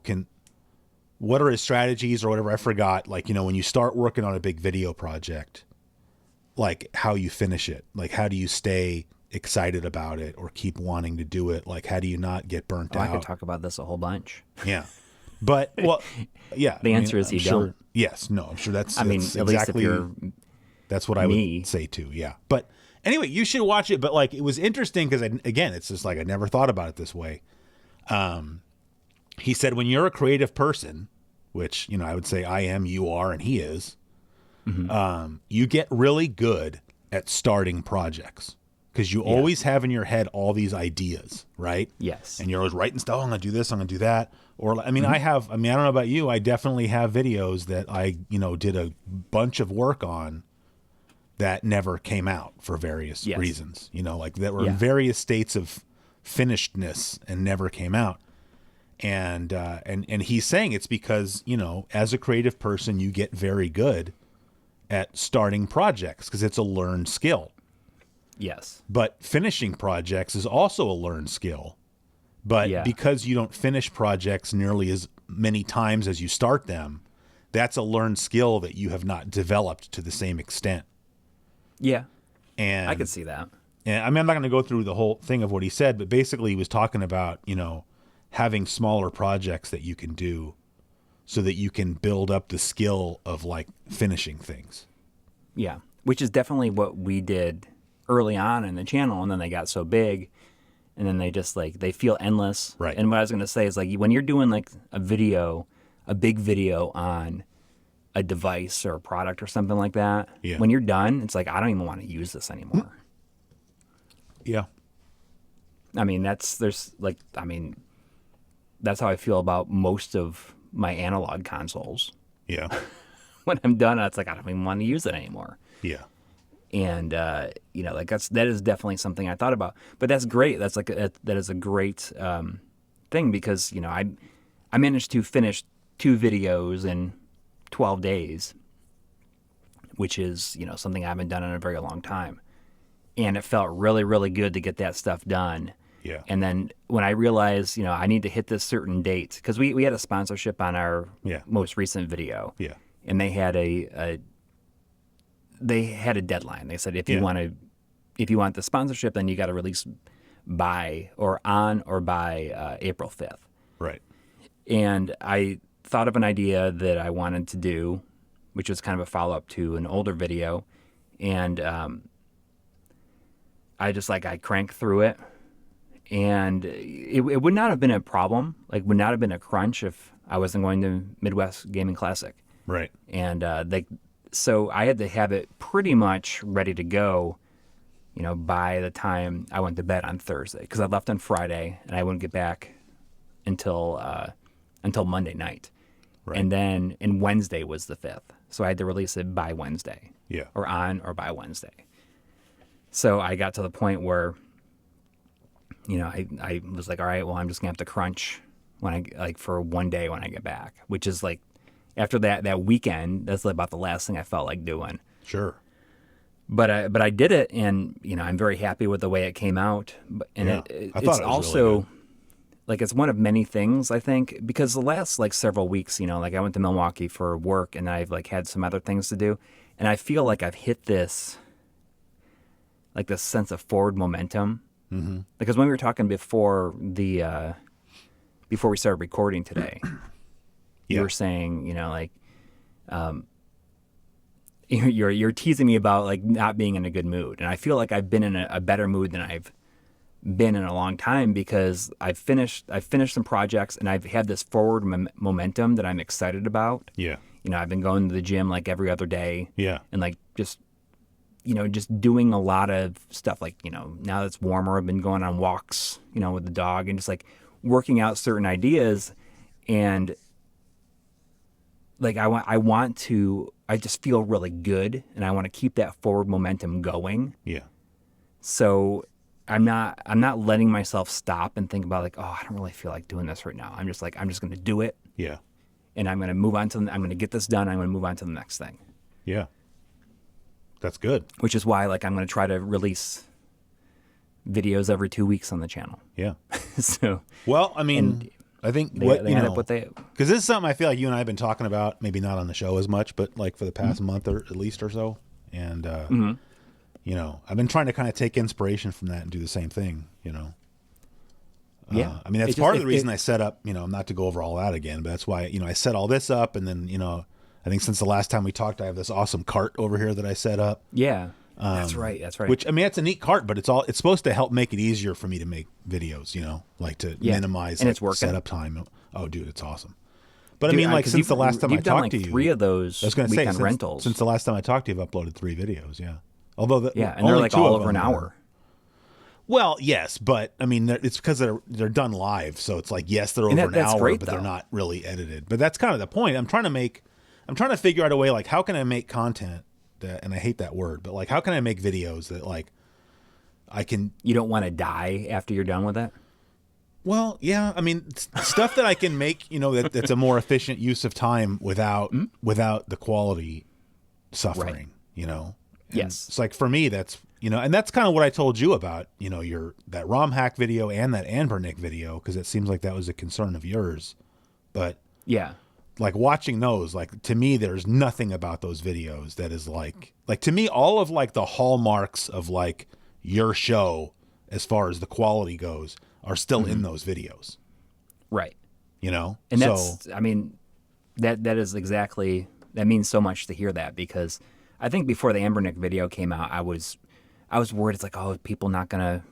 what are his strategies or whatever. I forgot, like, you know, when you start working on a big video project, like how you finish it, like how do you stay excited about it or keep wanting to do it? Like, how do you not get burnt out? I could talk about this a whole bunch. Yeah. But, well, yeah. The answer is you don't. Yes. No, I'm sure that's, at least if you're that's what I would say too. Yeah. But anyway, you should watch it. But like, it was interesting because again, it's just like, I never thought about it this way. He said, when you're a creative person, which, you know, I would say I am, you are, and he is, you get really good at starting projects. Because you always have in your head all these ideas, right? Yes. And you're always writing stuff. Oh, I'm going to do this. I'm going to do that. Or, I mean, I don't know about you. I definitely have videos that I, you know, did a bunch of work on that never came out for various reasons. You know, like that were in various states of finishedness and never came out. And he's saying it's because, you know, as a creative person, you get very good at starting projects because it's a learned skill. Yes. But finishing projects is also a learned skill. But because you don't finish projects nearly as many times as you start them, that's a learned skill that you have not developed to the same extent. Yeah. And I could see that. And I mean, I'm not going to go through the whole thing of what he said, but basically he was talking about, having smaller projects that you can do so that you can build up the skill of like finishing things. Yeah. Which is definitely what we did early on in the channel. And then they got so big and then they just like, they feel endless. Right. And what I was going to say is like, when you're doing like a big video on a device or a product or something like that, when you're done, it's like, I don't even want to use this anymore. Yeah. I mean, that's how I feel about most of my analog consoles. Yeah. When I'm done, it's like, I don't even want to use it anymore. Yeah. And, like that is definitely something I thought about, but that's great. That's like, that is a great, thing because, I managed to finish 2 videos in 12 days, which is, something I haven't done in a very long time. And it felt really, really good to get that stuff done. Yeah. And then when I realized, I need to hit this certain date, because we had a sponsorship on our most recent video. Yeah. And they had a deadline. They said if you want the sponsorship, then you got to release by April 5th. Right. And I thought of an idea that I wanted to do, which was kind of a follow-up to an older video. And I cranked through it. And it would not have been a problem, like would not have been a crunch if I wasn't going to Midwest Gaming Classic. Right. And so I had to have it pretty much ready to go, by the time I went to bed on Thursday, because I left on Friday and I wouldn't get back until Monday night. Right. And Wednesday was the 5th. So I had to release it by Wednesday. Yeah. Or by Wednesday. So I got to the point where, I was like, all right, well, I'm just gonna have to crunch for one day when I get back, which is like, after that weekend, that's about the last thing I felt like doing. Sure. But I did it, and I'm very happy with the way it came out. And I thought it's it was also really good. like it's one of many things I think, because the last like several weeks, like I went to Milwaukee for work, and I've like had some other things to do, and I feel like I've hit this sense of forward momentum. Mm-hmm. Because when we were talking before we started recording today. You were saying, you're teasing me about like not being in a good mood, and I feel like I've been in a better mood than I've been in a long time, because I've finished some projects and I've had this forward momentum that I'm excited about. Yeah. I've been going to the gym like every other day. Yeah. And like just doing a lot of stuff. Like now that it's warmer, I've been going on walks, with the dog, and just like working out certain ideas. And like I just feel really good, and I want to keep that forward momentum going. Yeah. So I'm not letting myself stop and think about like, oh, I don't really feel like doing this right now. I'm just going to do it. Yeah. And I'm going to move on I'm going to get this done. I'm going to move on to the next thing. Yeah. That's good. Which is why like I'm going to try to release videos every 2 weeks on the channel. Yeah. So, well, I mean, I think because this is something I feel like you and I have been talking about, maybe not on the show as much, but like for the past month or at least or so. And, I've been trying to kind of take inspiration from that and do the same thing, Yeah. I mean, that's part of the reason I set up, not to go over all that again, but that's why, I set all this up. And then, I think since the last time we talked, I have this awesome cart over here that I set up. Yeah. That's right. Which, I mean, it's a neat cart, but it's supposed to help make it easier for me to make videos, like to minimize and it's working. Setup time. Oh, dude, it's awesome. But I mean, like since the last time I talked to you, 3 of those I was going to say, rentals. Since the last time I talked to you, I've uploaded 3 videos. Yeah. Although and they're like all over an hour. Well, yes, but I mean, it's because they're done live, so it's like yes, they're over an hour, great, but though. they're not really edited. But that's kind of the point. I'm trying to figure out a way, like, how can I make content that, and I hate that word, but like, how can I make videos that like I can. You don't want to die after you're done with it? Well, yeah, I mean, stuff that I can make, that's a more efficient use of time without the quality suffering, And yes. it's like, for me, that's and that's kind of what I told you about, that ROM hack video and that Anbernick video, because it seems like that was a concern of yours. But yeah, like watching those, like to me, there's nothing about those videos that is like to me, all of like the hallmarks of like your show as far as the quality goes are still in those videos. Right. And that's, I mean, that is exactly, that means so much to hear that, because I think before the Anbernick video came out, I was worried. It's like, oh, people not gonna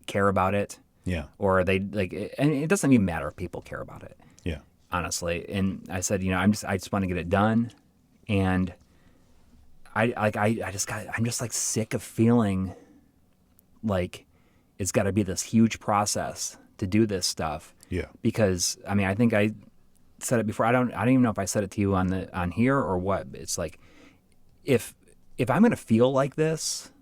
care about it. Yeah. Or they like, and it doesn't even matter if people care about it. Yeah. Honestly. And I said, I just want to get it done. And I'm just like sick of feeling like it's got to be this huge process to do this stuff. Yeah. Because I mean, I think I said it before. I don't even know if I said it to you on here or what. It's like, if I'm going to feel like this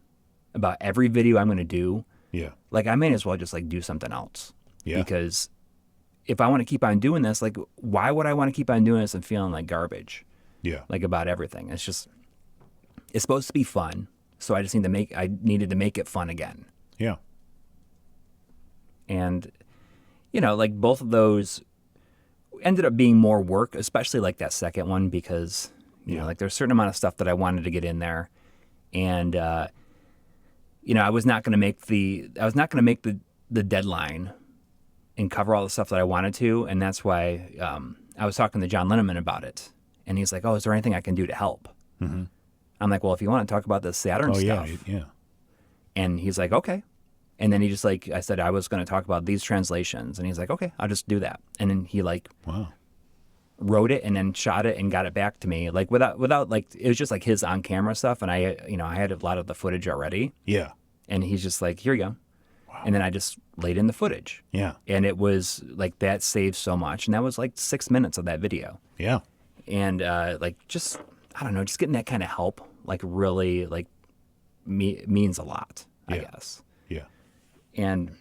about every video I'm going to do, yeah, like I may as well just like do something else. Yeah. Because if I want to keep on doing this, like why would I want to keep on doing this and feeling like garbage? Yeah. Like about everything. It's supposed to be fun. So I needed to make it fun again. Yeah. And, like both of those ended up being more work, especially like that second one, because, like there's a certain amount of stuff that I wanted to get in there. And, I was not going to make the deadline and cover all the stuff that I wanted to. And that's why I was talking to John Linneman about it. And he's like, oh, is there anything I can do to help? Mm-hmm. I'm like, well, if you want to talk about the Saturn stuff. Yeah. And he's like, okay. And then he just like, I said I was going to talk about these translations. And he's like, okay, I'll just do that. And then he like wrote it and then shot it and got it back to me. Like without like, it was just like his on camera stuff. And I had a lot of the footage already. Yeah. And he's just like, here you go. Wow. And then I just laid in the footage. Yeah. And it was like, that saved so much. And that was like 6 minutes of that video. Yeah. And like, just, I don't know, just getting that kind of help, like really like means a lot, I guess. Yeah. And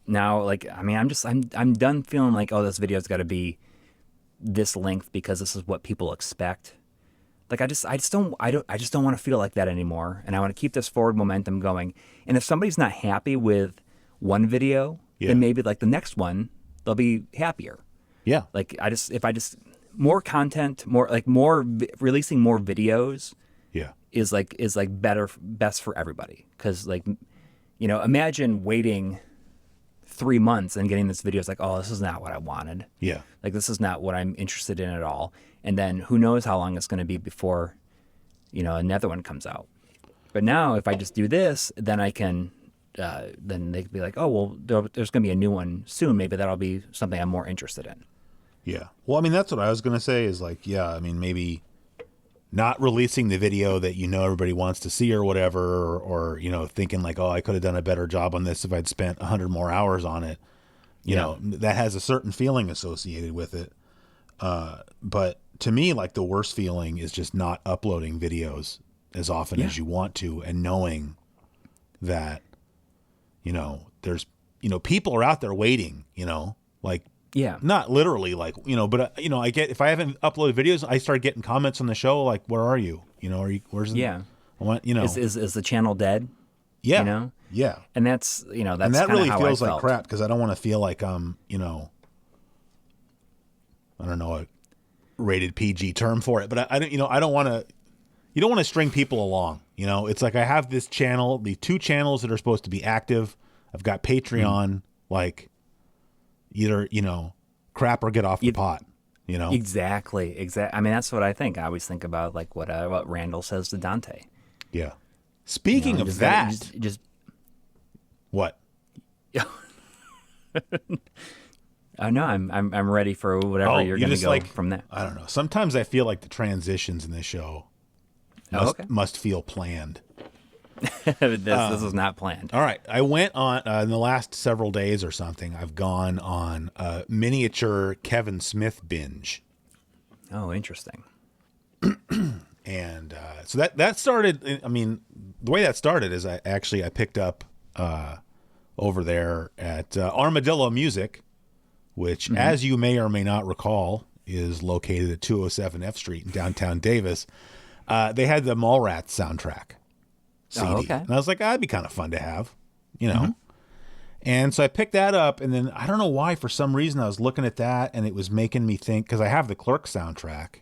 now, like, I mean, I'm done feeling like, oh, this video's got to be this length because this is what people expect. Like, I just don't want to feel like that anymore. And I want to keep this forward momentum going. And if somebody's not happy with one video, then maybe like the next one, they'll be happier. Yeah. Like more content, releasing more videos. Yeah. Is best for everybody. Cause like, imagine waiting 3 months and getting this video. It's like, oh, this is not what I wanted. Yeah. Like, this is not what I'm interested in at all. And then who knows how long it's going to be before, another one comes out. But now if I just do this, then I can, then they could be like, oh, well, there's going to be a new one soon. Maybe that'll be something I'm more interested in. Yeah. Well, I mean, that's what I was going to say is like, yeah, I mean, maybe not releasing the video that everybody wants to see or whatever, or thinking like, oh, I could have done a better job on this if I'd spent 100 more hours on it. You know, that has a certain feeling associated with it. But to me, like the worst feeling is just not uploading videos as often as you want to, and knowing that, there's, people are out there waiting, like, not literally like, but I get, if I haven't uploaded videos, I start getting comments on the show. Like, where are you? Where's the, I want, is the channel dead? Yeah. Yeah. And that's, that's and that really how feels I like felt. crap. Cause I don't want to feel like, I don't know, a rated PG term for it, but I don't, I don't want to, you don't want to string people along. It's like I have this channel, the 2 channels that are supposed to be active. I've got Patreon, like either, crap or get off the pot, Exactly. I mean, that's what I think. I always think about like what Randall says to Dante. Yeah. Speaking of that, just what? No, I'm ready for whatever you're going to go from there. I don't know. Sometimes I feel like the transitions in this show must feel planned. This is not planned. All right. I went on in the last several days or something. I've gone on a miniature Kevin Smith binge. Oh, interesting. And so that started. I mean, the way that started is I picked up over there at Armadillo Music, which, as you may or may not recall, is located at 207 F Street in downtown Davis. They had the Mallrats soundtrack. CD. Oh, okay. And I was like, that'd be kind of fun to have, you know. And so I picked that up, and then I don't know why, for some reason, I was looking at that, and it was making me think, because I have the Clerks soundtrack.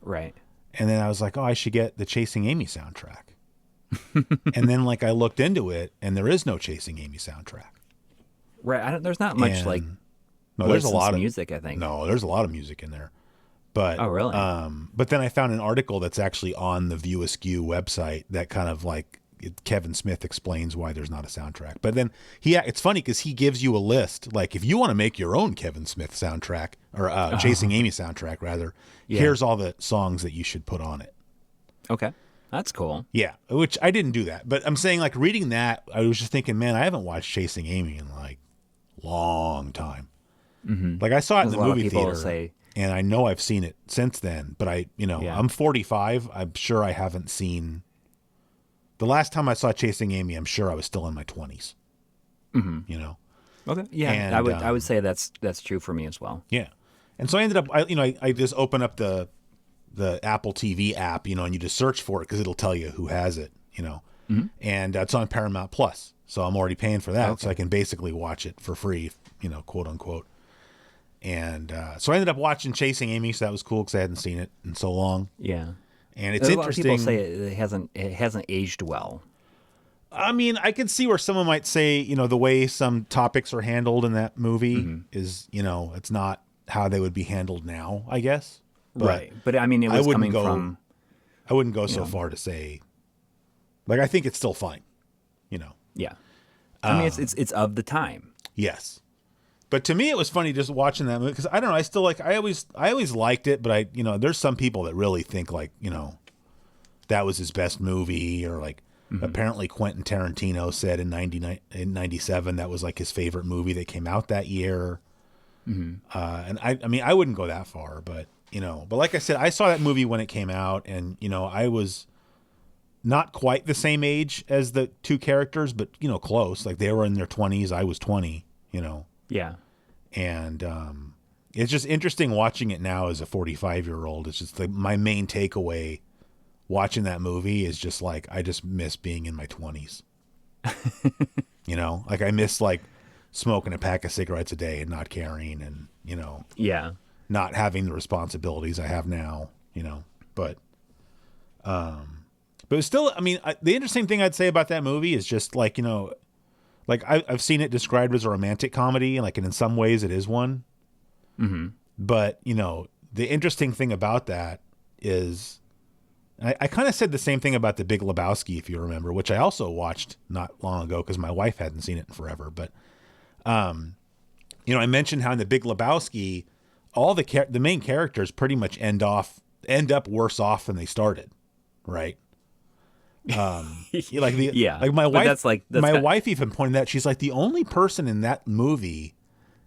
Right. And then I was like, oh, I should get the Chasing Amy soundtrack. And then, like, I looked into it, and there is no Chasing Amy soundtrack. Right. There's not much, And, like, no, there's a lot of music, I think. No, there's a lot of music in there. But, oh, really? But then I found an article that's actually on the View Askew website that kind of, like, Kevin Smith explains why there's not a soundtrack. But then it's funny because he gives you a list. Like, if you want to make your own Kevin Smith soundtrack, or Chasing Amy soundtrack, rather, here's all the songs that you should put on it. Okay. That's cool. Yeah, which I didn't do that. But I'm saying, like, reading that, I was just thinking, man, I haven't watched Chasing Amy in, like, long time. Mm-hmm. Like, I saw it in the movie theater, and I know I've seen it since then. But I'm 45. I'm sure I haven't seen... The last time I saw Chasing Amy, I'm sure I was still in my 20s. Mm-hmm. You know? Okay. Yeah, and, I would say that's true for me as well. Yeah. And so I ended up, I just open up the Apple TV app, and you just search for it because it'll tell you who has it, Mm-hmm. And it's on Paramount Plus. So I'm already paying for that. Okay. So I can basically watch it for free, quote unquote. And so I ended up watching Chasing Amy. So that was cool because I hadn't seen it in so long. Yeah. And it's interesting. A lot of people say it hasn't aged well. I mean, I can see where someone might say, the way some topics are handled in that movie is, it's not how they would be handled now, I guess. But right. But I mean, it was coming from... I wouldn't go so far to say, like, I think it's still fine, Yeah. I mean, it's of the time. Yes. But to me, it was funny just watching that movie because I don't know. I still I always liked it, but there's some people that really think like, that was his best movie, or like apparently Quentin Tarantino said in 97 that was like his favorite movie that came out that year. Mm-hmm. And I mean, I wouldn't go that far, but but like I said, I saw that movie when it came out, and I was not quite the same age as the two characters, but close. Like they were in their 20s, I was 20. Yeah. And it's just interesting watching it now as a 45-year-old. It's just like my main takeaway watching that movie is just like, I just miss being in my 20s. Like I miss like smoking a pack of cigarettes a day and not caring, and, yeah, not having the responsibilities I have now, but it's still, I mean, the interesting thing I'd say about that movie is just like, like I've seen it described as a romantic comedy, and like, and in some ways it is one. Mm-hmm. But the interesting thing about that is, I kind of said the same thing about The Big Lebowski, if you remember, which I also watched not long ago because my wife hadn't seen it in forever. But I mentioned how in The Big Lebowski, all the main characters pretty much end up worse off than they started, right? Like my wife, wife even pointed out, she's like, the only person in that movie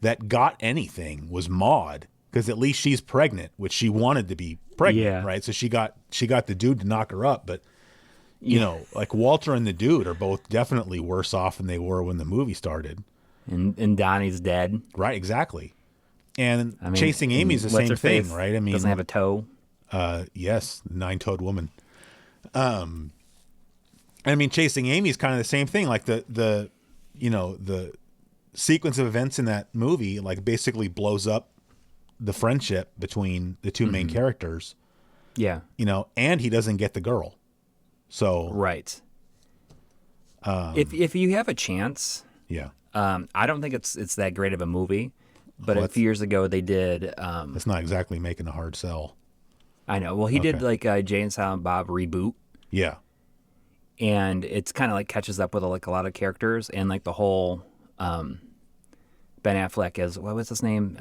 that got anything was Maude, because at least she's pregnant, which she wanted to be pregnant, right? So she got the dude to knock her up, but like Walter and the dude are both definitely worse off than they were when the movie started. And Donnie's dead, right? Exactly. And I mean, Chasing Amy's the same thing, right? I mean, doesn't have a toe. Yes, 9-toed woman. I mean, Chasing Amy is kind of the same thing. Like the sequence of events in that movie, like basically blows up the friendship between the two main characters. Yeah. And he doesn't get the girl. So right. If you have a chance, yeah. I don't think it's that great of a movie, but a few years ago they did. It's not exactly making a hard sell. I know. Well, he did like a Jay and Silent Bob reboot. Yeah. And it's kind of like catches up with like a lot of characters, and like the whole Ben Affleck as, what was his name?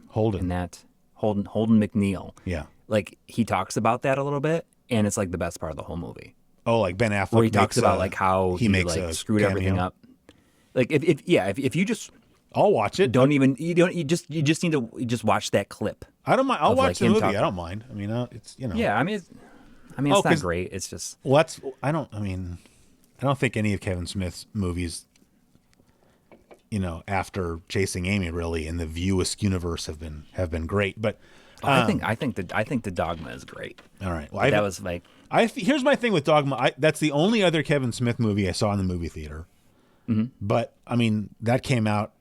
Holden. In that Holden McNeil. Yeah. Like he talks about that a little bit, and it's like the best part of the whole movie. Oh, like Ben Affleck. Where he talks about like how he makes like screwed cameo. Everything up. Like if you just, I'll watch it. You just need to just watch that clip. I don't mind. I'll watch the movie. I don't mind. I mean, it's Yeah, I mean, it's not great. It's just. Well, I don't think any of Kevin Smith's movies after Chasing Amy, really, and the View Askew-universe have been great. But I think the Dogma is great. all right, well, that was like here's my thing with Dogma. That's the only other Kevin Smith movie I saw in the movie theater. Mm-hmm. But I mean, that came out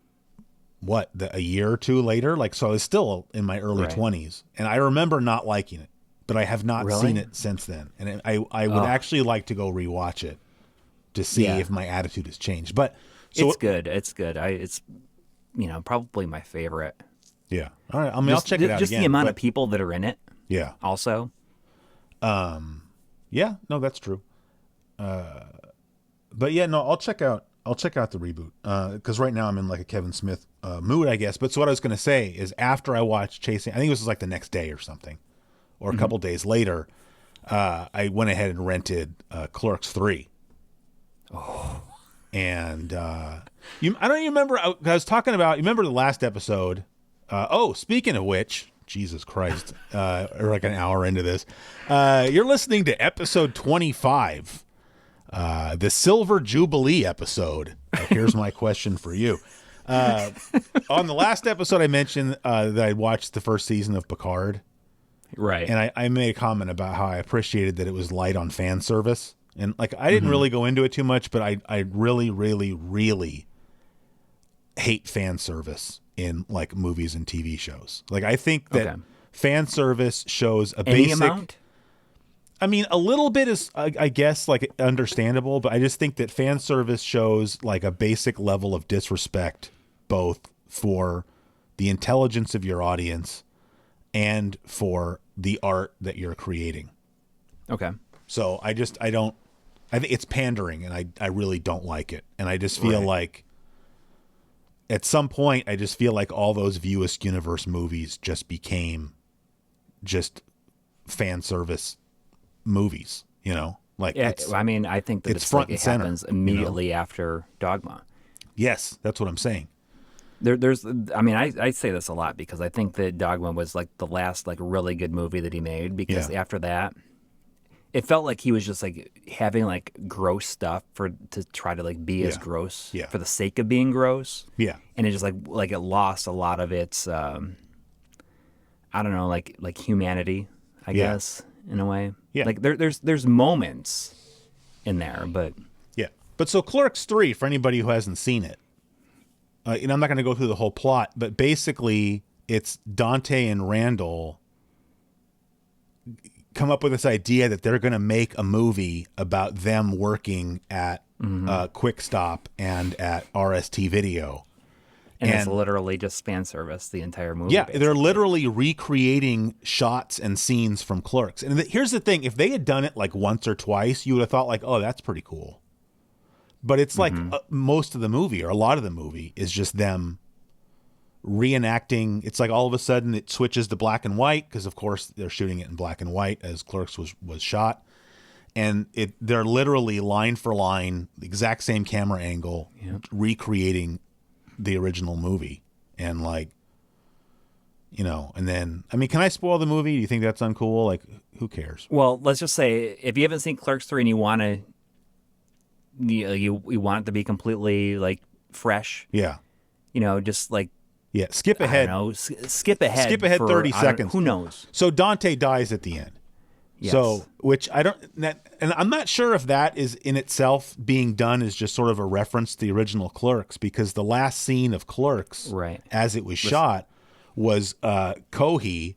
a year or two later. Like, so I was still in my early 20s, and I remember not liking it, but I have not seen it since then. And I would actually like to go rewatch it to see if my attitude has changed. But so it's good. It's good. It's probably my favorite. Yeah. All right. I mean, I'll check it out just again. The amount of people that are in it. Yeah. Also. Yeah. No, that's true. But yeah, no, I'll check out the reboot because right now I'm in like a Kevin Smith mood, I guess. But so what I was going to say is after I watched Chasing, I think it was like the next day or something, or a couple days later, I went ahead and rented Clerks 3. Oh. And I don't even remember. I was talking about. You remember the last episode? Speaking of which, Jesus Christ, we're like an hour into this. You're listening to episode 25, the Silver Jubilee episode. Here's my question for you. On the last episode, I mentioned that I watched the first season of Picard. Right. And I made a comment about how I appreciated that it was light on fan service. And like, I didn't really go into it too much, but I really, really, really hate fan service in like movies and TV shows. Like, I think that fan service shows a Any basic amount? I mean, a little bit is, I guess, like understandable, but I just think that fan service shows like a basic level of disrespect, both for the intelligence of your audience and for the art that you're creating. Okay. So I think it's pandering, and I really don't like it. And I just feel like at some point, I just feel like all those View Askew-universe movies just became just fan service movies, like I mean, I think that it's front and center, happens immediately after Dogma. Yes, that's what I'm saying. I say this a lot because I think that Dogma was like the last like really good movie that he made, because after that, it felt like he was just like having like gross stuff to try to like be as gross for the sake of being gross. Yeah. And it just like it lost a lot of its I don't know, like humanity, I guess, in a way. Yeah. Like there's moments in there, but But so Clerks 3, for anybody who hasn't seen it, I'm not going to go through the whole plot, but basically it's Dante and Randall come up with this idea that they're going to make a movie about them working at Quick Stop and at RST Video. And it's literally just fan service the entire movie. Yeah, basically. they're literally recreating shots and scenes from Clerks. And here's the thing. If they had done it like once or twice, you would have thought like, oh, that's pretty cool. But it's like most of the movie, or a lot of the movie, is just them reenacting. It's like all of a sudden it switches to black and white, because of course they're shooting it in black and white as Clerks was shot. And they're literally line for line, the exact same camera angle, recreating the original movie. And like, and then, I mean, can I spoil the movie? Do you think that's uncool? Like, who cares? Well, let's just say if you haven't seen Clerks 3 and you want to, you want it to be completely like fresh. Yeah. Just like, skip ahead. I don't know, skip ahead. Skip ahead 30 seconds. Who knows? So Dante dies at the end. Yes. So, which and I'm not sure if that is in itself being done as just sort of a reference to the original Clerks, because the last scene of Clerks, as it was shot, was Cohee,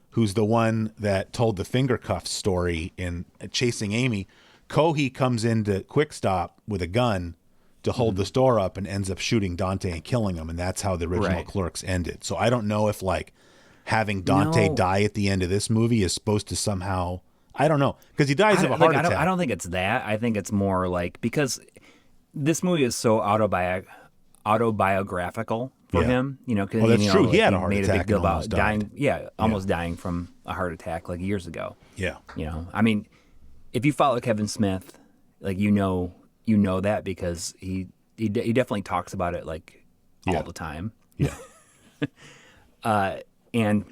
who's the one that told the finger cuffs story in Chasing Amy. Cohee comes into Quick Stop with a gun to hold the store up and ends up shooting Dante and killing him, and that's how the original Clerks ended. So I don't know if like having Dante die at the end of this movie is supposed to somehow, I don't know, because he dies of a heart attack. I don't think it's that. I think it's more like, because this movie is so autobiographical for him, because that's true. He had a he heart made attack a big deal and almost about died. dying. Almost dying from a heart attack like years ago. Yeah. I mean, if you follow Kevin Smith, like you know that, because he definitely talks about it like all the time. Yeah. And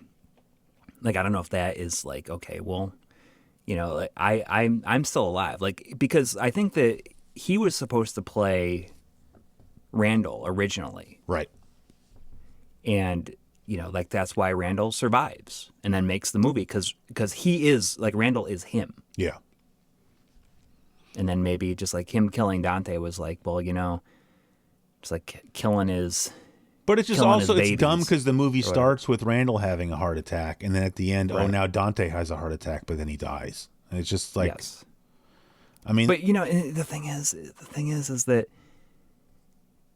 like, I don't know if that is like, okay, well, like I'm still alive, like, because I think that he was supposed to play Randall originally. Right. And, like that's why Randall survives and then makes the movie because he is, like Randall is him. Yeah. And then maybe just like him killing Dante was like, well, just like killing his. But it's just also, it's dumb because the movie starts with Randall having a heart attack. And then at the end, now Dante has a heart attack, but then he dies. And it's just like, yes. I mean. But, the thing is that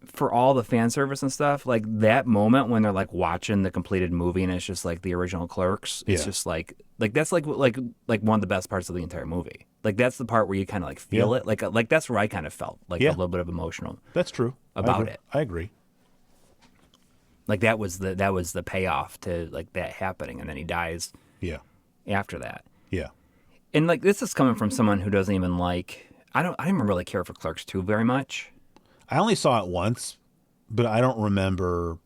for all the fan service and stuff, like that moment when they're like watching the completed movie and it's just like the original Clerks, it's just like that's like one of the best parts of the entire movie. Like that's the part where you kind of like feel it. Like that's where I kind of felt like a little bit of emotional. That's true. About it. I agree. Like that was the payoff to like that happening, and then he dies. Yeah. After that. Yeah. And like this is coming from someone who doesn't even like. I don't even really care for Clerks 2 very much. I only saw it once, but I don't remember.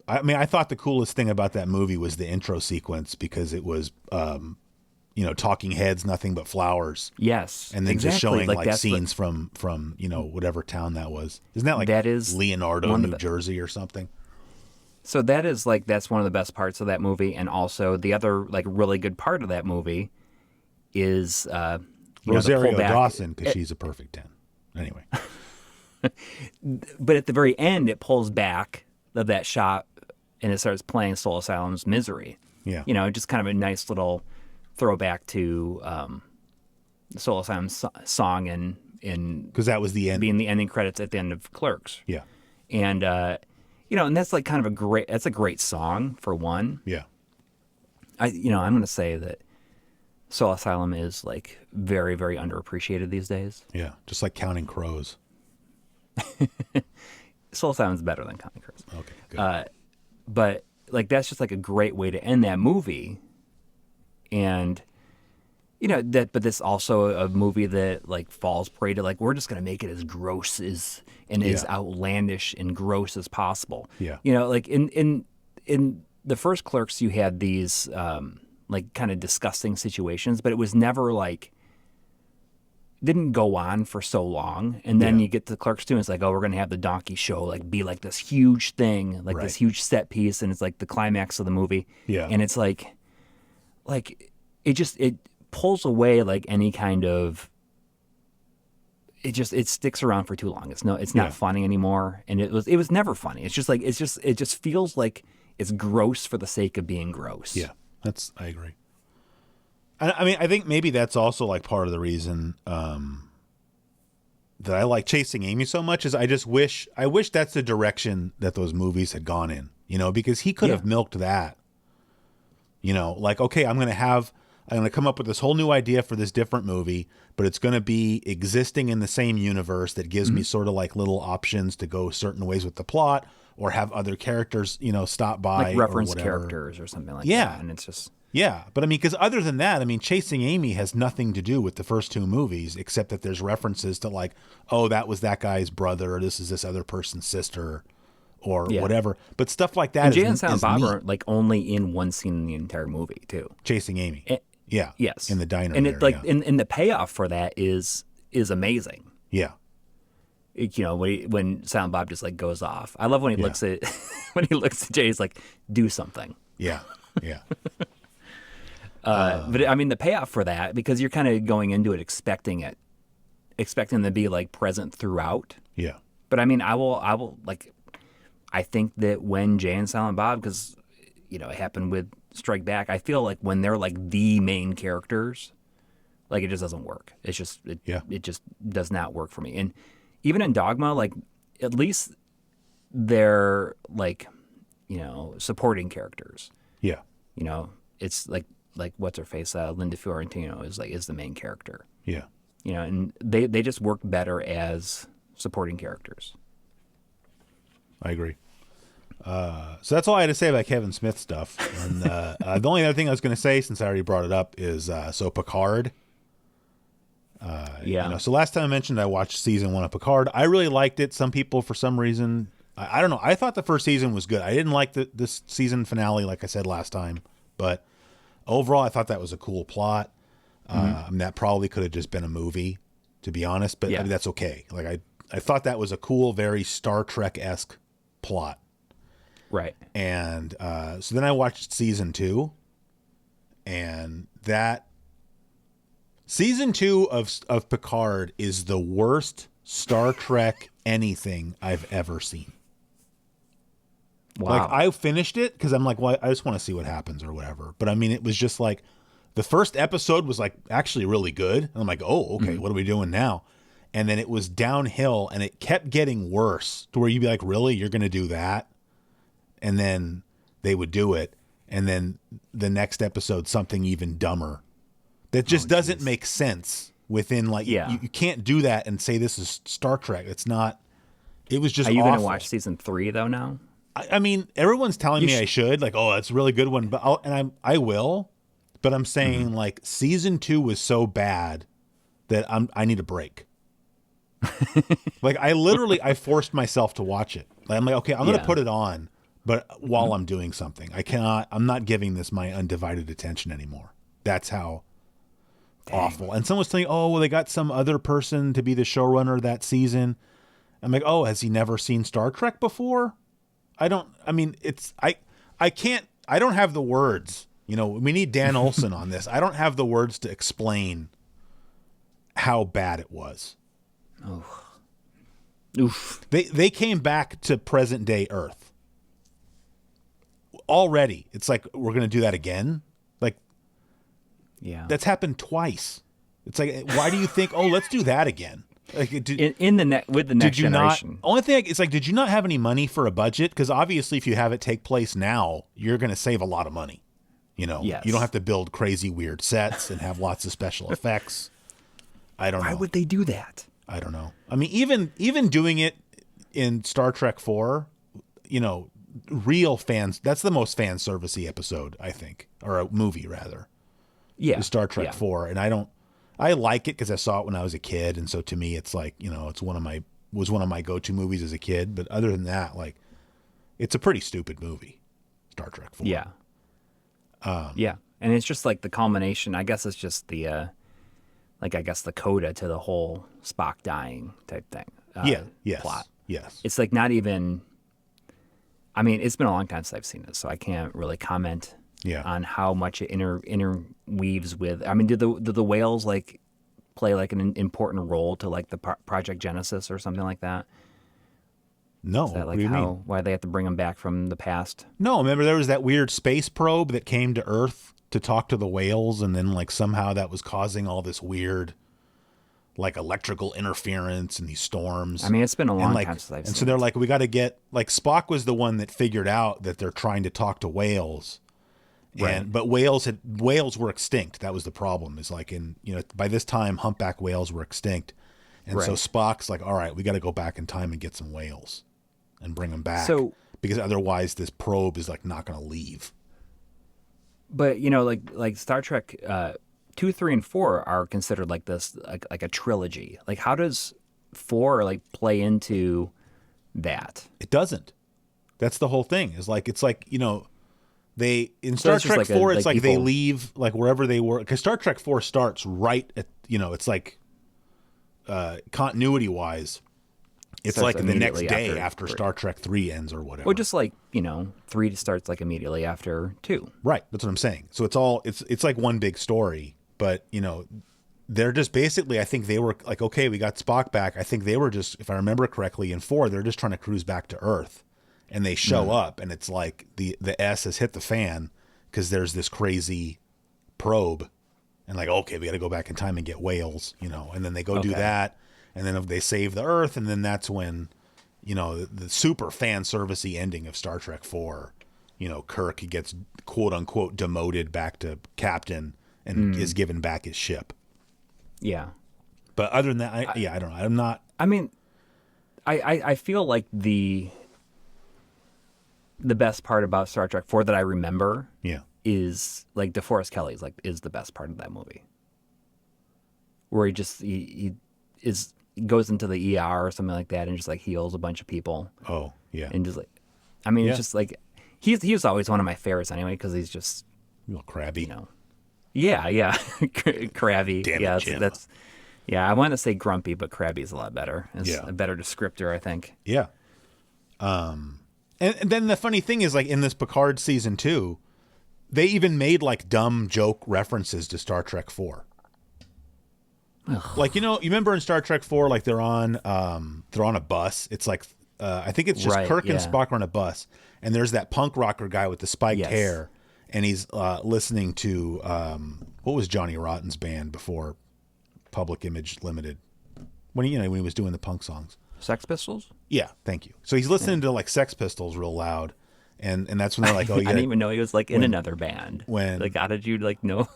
I mean, I thought the coolest thing about that movie was the intro sequence because it was, talking heads, nothing but flowers. Yes, and then exactly. just showing like scenes from whatever town that was. Isn't that is Leonardo, New Jersey, or something? So that's one of the best parts of that movie, and also the other like really good part of that movie is Rosario Dawson, because she's a perfect 10. Anyway. But at the very end, it pulls back of that shot and it starts playing Soul Asylum's Misery. Yeah. Just kind of a nice little throwback to Soul Asylum's song in because that was the end, being the ending credits at the end of Clerks. Yeah. And and that's like kind of a great song for one. Yeah. I'm going to say that Soul Asylum is like very, very underappreciated these days. Yeah. Just like Counting Crows. Soul Asylum's better than Counting Crows. Okay, good. But like that's just like a great way to end that movie. And but this also a movie that like falls prey to like we're just gonna make it as gross as outlandish and gross as possible. Yeah. Like in the first Clerks you had these like kind of disgusting situations, but it was never like didn't go on for so long, and then you get to Clerks 2 and it's like, oh, we're gonna have the donkey show like be like this huge thing, like this huge set piece, and it's like the climax of the movie. Yeah. And it's like it pulls away like any kind of it sticks around for too long. It's not funny anymore, and it was never funny. It's just like it just feels like it's gross for the sake of being gross. Yeah, I agree. I mean, I think maybe that's also like part of the reason that I like Chasing Amy so much is I wish that's the direction that those movies had gone in, because he could have milked that, like, okay, I'm going to come up with this whole new idea for this different movie, but it's going to be existing in the same universe that gives me sort of like little options to go certain ways with the plot or have other characters, stop by, like reference or whatever. Characters or something like that. And it's just. Yeah, but I mean, because other than that, I mean, Chasing Amy has nothing to do with the first two movies, except that there's references to like, oh, that was that guy's brother, or this is this other person's sister, or whatever. But stuff like that. And Jay and Silent Bob are like only in one scene in the entire movie too. Chasing Amy. Yes. In the diner. And it like, and the payoff for that is amazing. Yeah. When Silent Bob just like goes off. I love when he looks at Jay, he's like, do something. Yeah. Yeah. But I mean, the payoff for that, because you're kind of going into it expecting them to be like present throughout. Yeah. But I mean, I will like, I think that when Jay and Silent Bob, because it happened with Strike Back, I feel like when they're like the main characters, like it just doesn't work. It's just it just does not work for me. And even in Dogma, like at least they're like supporting characters. Yeah. It's like what's her face, Linda Fiorentino is the main character. Yeah. And they just work better as supporting characters. I agree. So that's all I had to say about Kevin Smith stuff. And the only other thing I was going to say, since I already brought it up, is so Picard. So last time I mentioned I watched season 1 of Picard. I really liked it. Some people, for some reason, I don't know. I thought the first season was good. I didn't like this season finale, like I said last time, but overall, I thought that was a cool plot. I mean, that probably could have just been a movie, to be honest. But I mean, that's okay. Like I thought that was a cool, very Star Trek-esque plot. Right. And so then I watched season 2, and that season 2 of Picard is the worst Star Trek anything I've ever seen. Wow. Like, I finished it because I'm like, well, I just want to see what happens or whatever. But I mean, it was just like the first episode was like actually really good. And I'm like, oh, okay, what are we doing now? And then it was downhill, and it kept getting worse to where you'd be like, really, you're going to do that? And then they would do it. And then the next episode, something even dumber that just doesn't make sense within like, you can't do that and say this is Star Trek. It's not, it was just Are you awful. going to watch season 3 though now? I mean, everyone's telling me I should, like, oh, that's a really good one, but I will, but I'm saying like season 2 was so bad that I need a break. Like, I forced myself to watch it. Like, I'm like, okay, I'm going to put it on, but while I'm doing something, I'm not giving this my undivided attention anymore. That's how awful. And someone's telling me, oh, well, they got some other person to be the showrunner that season. I'm like, oh, has he never seen Star Trek before? I don't have the words. You know, we need Dan Olson on this. I don't have the words to explain how bad it was. Oh. Oof. They came back to present day Earth. Already. It's like, we're going to do that again? Like, yeah. That's happened twice. It's like, why do you think, oh, let's do that again? Like, with the next generation. Only thing it's like, did you not have any money for a budget? Because obviously, if you have it take place now, you're going to save a lot of money. You know, yes. You don't have to build crazy weird sets and have lots of special effects. I don't know. Why would they do that? I don't know. I mean, even doing it in Star Trek 4, you know, real fans. That's the most fan servicey episode, I think, or a movie rather. Yeah, Star Trek 4, and I like it because I saw it when I was a kid, and so to me, it's like, you know, was one of my go-to movies as a kid. But other than that, like, it's a pretty stupid movie, Star Trek 4. Yeah, yeah, and it's just like the culmination. I guess it's just the, I guess the coda to the whole Spock dying type thing. Plot. Yes. It's like not even. I mean, it's been a long time since I've seen it, so I can't really comment. Yeah. On how much it interweaves with. I mean, did the whales like play like an important role to like the Project Genesis or something like that? No. Is that like what do you mean? why they have to bring them back from the past? No, remember there was that weird space probe that came to Earth to talk to the whales, and then like somehow that was causing all this weird like electrical interference and these storms. I mean, it's been a long time since I've seen it. And so they're like, we got to get, like, Spock was the one that figured out that they're trying to talk to whales. Right. But whales were extinct. That was the problem. Is like, by this time humpback whales were extinct, and so Spock's like, all right, we got to go back in time and get some whales, and bring them back. So because otherwise this probe is like not going to leave. But you know, like Star Trek 2, 3, and 4 are considered like this, like a trilogy. Like, how does 4 like play into that? It doesn't. That's the whole thing. It's like you know. They in Star Trek 4, it's like they leave like wherever they were, because Star Trek 4 starts right at, you know, it's like continuity wise, it's like the next day after Star Trek 3 ends or whatever. Or just like, you know, 3 starts like immediately after 2. Right, that's what I'm saying. So it's like one big story, but you know, they're just basically, I think they were like, okay, we got Spock back. I think they were just, if I remember correctly, in 4 they're just trying to cruise back to Earth. And they show up, and it's like the S has hit the fan because there's this crazy probe, and like, okay, we got to go back in time and get whales, you know. And then they go do that, and then they save the Earth, and then that's when, you know, the super fan servicey ending of Star Trek 4, you know, Kirk gets quote unquote demoted back to captain and is given back his ship. Yeah, but other than that, I don't know. I'm not. I mean, I feel like the best part about Star Trek 4 that I remember is like DeForest Kelly's is the best part of that movie, where he goes into the ER or something like that and just like heals a bunch of people. Oh yeah, and just like, I mean, it's just like he was always one of my favorites anyway because he's just a little crabby, you know. Yeah, crabby. Damn it, Jim. Yeah, I want to say grumpy, but crabby is a lot better. It's Yeah. a better descriptor, I think. Yeah. And then the funny thing is, like, in this Picard season 2, they even made like dumb joke references to Star Trek 4. Like, you remember in Star Trek 4, like they're on a bus. It's like, I think it's just Right, Kirk and yeah. Spock are on a bus, and there's that punk rocker guy with the spiked Yes. hair, and he's listening to what was Johnny Rotten's band before Public Image Limited, when he was doing the punk songs. Sex Pistols? Yeah, thank you. So he's listening to like Sex Pistols real loud, and that's when they're like, oh I yeah, didn't even know he was like in another band. when- Like, how did you like know?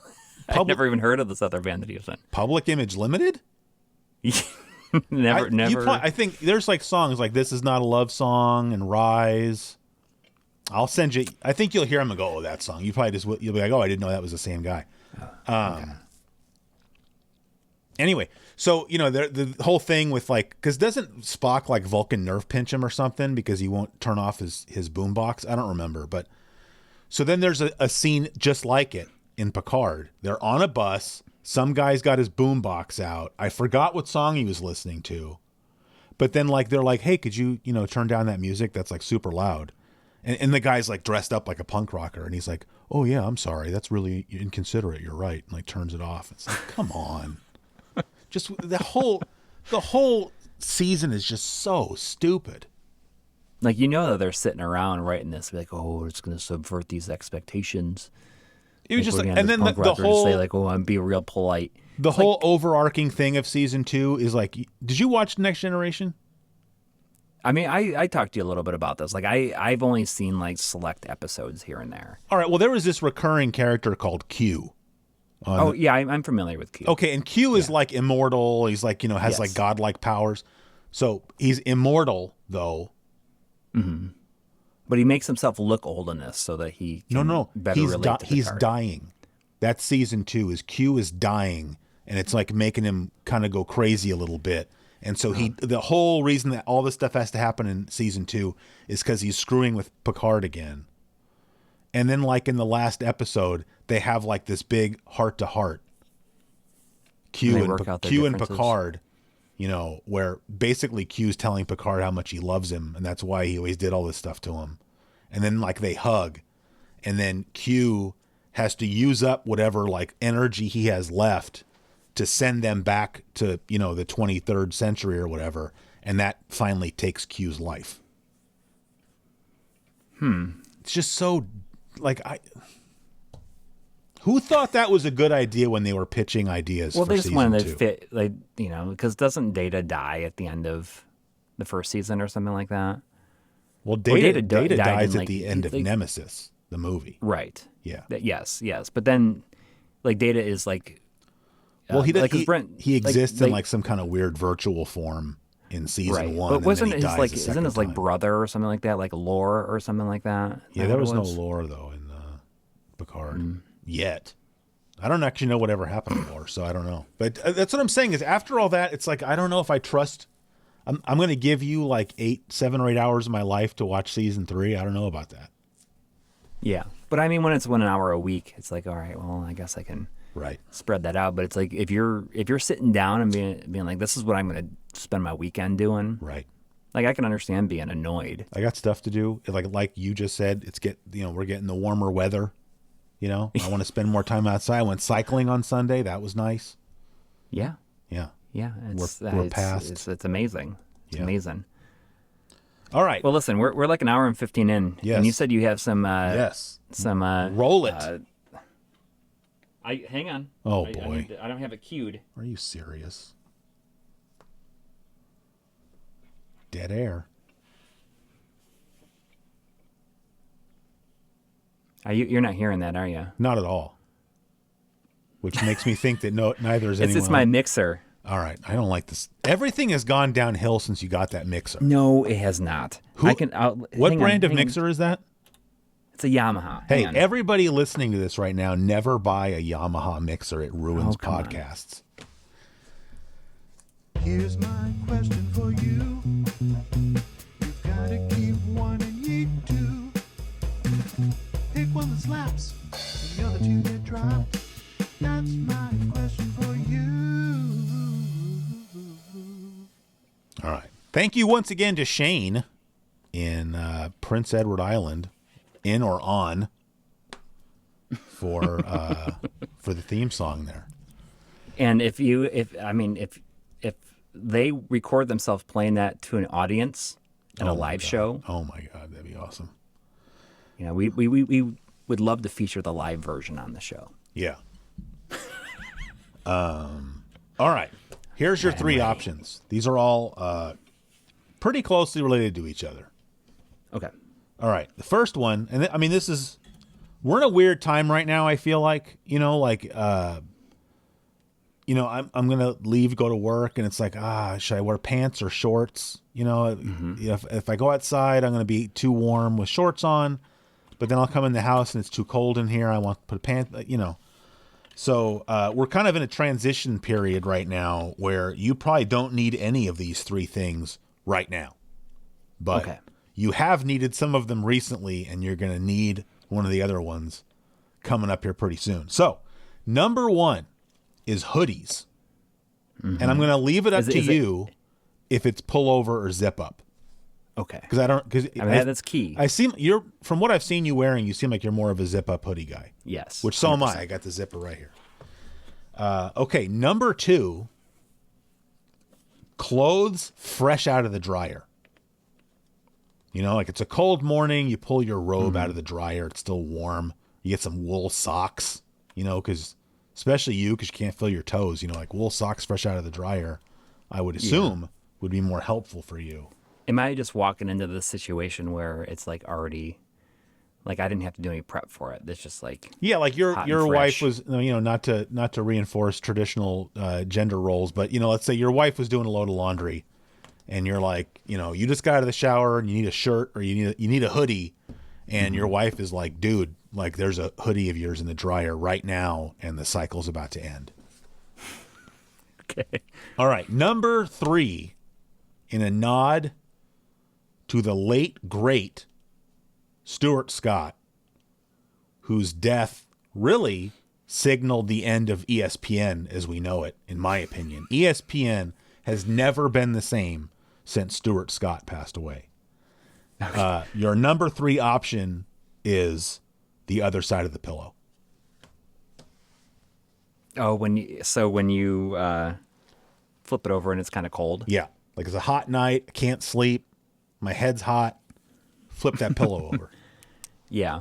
I've never even heard of this other band that he was in. Public Image Limited. never. I think there's like songs like "This Is Not a Love Song" and "Rise." I'll send you. I think you'll hear him and go, "Oh, that song." You probably you'll be like, "Oh, I didn't know that was the same guy." Okay. Anyway, so the whole thing with like, because doesn't Spock like Vulcan nerve pinch him or something because he won't turn off his boombox? I don't remember, but so then there's a scene just like it in Picard. They're on a bus. Some guy's got his boombox out. I forgot what song he was listening to, but then like they're like, "Hey, could you turn down that music? That's like super loud." And the guy's like dressed up like a punk rocker, and he's like, "Oh yeah, I'm sorry. That's really inconsiderate. You're right." And like turns it off. It's like, come on. Just the whole season is just so stupid. Like, that they're sitting around writing this, be like, oh, it's going to subvert these expectations. It was just we're like, gonna and have then this punk the rocker whole just say like, oh, I'm being real polite. The whole overarching thing of season 2 is like, did you watch Next Generation? I mean, I talked to you a little bit about this. Like, I've only seen like select episodes here and there. All right. Well, there was this recurring character called Q. Yeah, I'm familiar with Q. Okay, and Q is like immortal. He's like, has like godlike powers. So he's immortal though. Mm-hmm. But he makes himself look old in this so that he can better relate to he's Picard. dying. That's season 2 is Q is dying, and it's like making him kind of go crazy a little bit. And so the whole reason that all this stuff has to happen in season 2 is because he's screwing with Picard again. And then like in the last episode, they have like this big heart to heart. Q and Picard, where basically Q's telling Picard how much he loves him, and that's why he always did all this stuff to him. And then like they hug, and then Q has to use up whatever like energy he has left to send them back to, the 23rd century or whatever. And that finally takes Q's life. It's just so like, who thought that was a good idea when they were pitching ideas Well, for they just season wanted 2? to fit, like, because doesn't Data die at the end of the first season or something like that? Well, Data died dies in, at the end of Nemesis, the movie. Right. Yeah. Yes. But then, like, Data is like, Well, he he exists in like some kind of weird virtual form in season 1. But wasn't and then he his dies like a isn't second his like time. brother or something like that, like Lore or something like that? Yeah, there was no lore though in Picard yet. I don't actually know whatever happened to Lore, so I don't know. But that's what I'm saying is after all that, it's like I don't know if I trust. I'm going to give you like 7 or 8 hours of my life to watch season 3. I don't know about that. Yeah, but I mean, when it's 1 hour a week, it's like, all right, well, I guess I can spread that out. But it's like if you're sitting down and being like, this is what I'm going to spend my weekend doing. Right. Like, I can understand being annoyed. I got stuff to do. Like you just said, we're getting the warmer weather. I want to spend more time outside. I went cycling on Sunday. That was nice. Yeah. Yeah. Yeah. We're past. It's amazing. It's amazing. All right. Well, listen, we're like an hour and 15 in. Yes. And you said you have some. Yes. Some. Roll it. Hang on. Oh boy. I don't have it queued. Are you serious? Dead air. You're not hearing that, are you? Not at all. Which makes me think that neither is anyone. It's my mixer. All right, I don't like this. Everything has gone downhill since you got that mixer. No, it has not. What brand of mixer is that? It's a Yamaha. Hey, everybody listening to this right now, never buy a Yamaha mixer. It ruins podcasts. Here's my question for you. You've got to keep one and eat two. Pick one that slaps, and the other two that drop. That's my question for you. Thank you once again to Shane in Prince Edward Island, in or on, for the theme song there. And if they record themselves playing that to an audience at a live show, oh my God, that'd be awesome. You know, we would love to feature the live version on the show. Yeah. All right. Here's your three options. These are all pretty closely related to each other. Okay. All right. The first one, and we're in a weird time right now, I feel like, I'm going to leave, go to work, and it's like, should I wear pants or shorts? If I go outside, I'm going to be too warm with shorts on, but then I'll come in the house and it's too cold in here. I want to put a pant, So we're kind of in a transition period right now where you probably don't need any of these three things right now. But you have needed some of them recently, and you're going to need one of the other ones coming up here pretty soon. So number one is hoodies. And I'm going to leave it up to you if it's pullover or zip up. Okay. Because that's key. From what I've seen you wearing, you seem like you're more of a zip up hoodie guy. Yes. Which so 100%. Am I. I got the zipper right here. Okay. Number two, clothes fresh out of the dryer. Like it's a cold morning, you pull your robe out of the dryer, it's still warm. You get some wool socks, because especially because you can't feel your toes, like wool socks fresh out of the dryer, I would assume would be more helpful for you. Am I just walking into this situation where it's like already, like I didn't have to do any prep for it? It's just like like your wife was, not to reinforce traditional gender roles, but let's say your wife was doing a load of laundry, and you're like, you just got out of the shower and you need a shirt or you need a hoodie, and your wife is like, dude, like there's a hoodie of yours in the dryer right now, and the cycle's about to end. Okay. All right, number three, in a nod to the late, great Stuart Scott, whose death really signaled the end of ESPN as we know it, in my opinion. ESPN has never been the same since Stuart Scott passed away. Your number three option is the other side of the pillow. Oh, when you flip it over and it's kind of cold? Yeah. Like it's a hot night, I can't sleep, my head's hot, flip that pillow over. Yeah.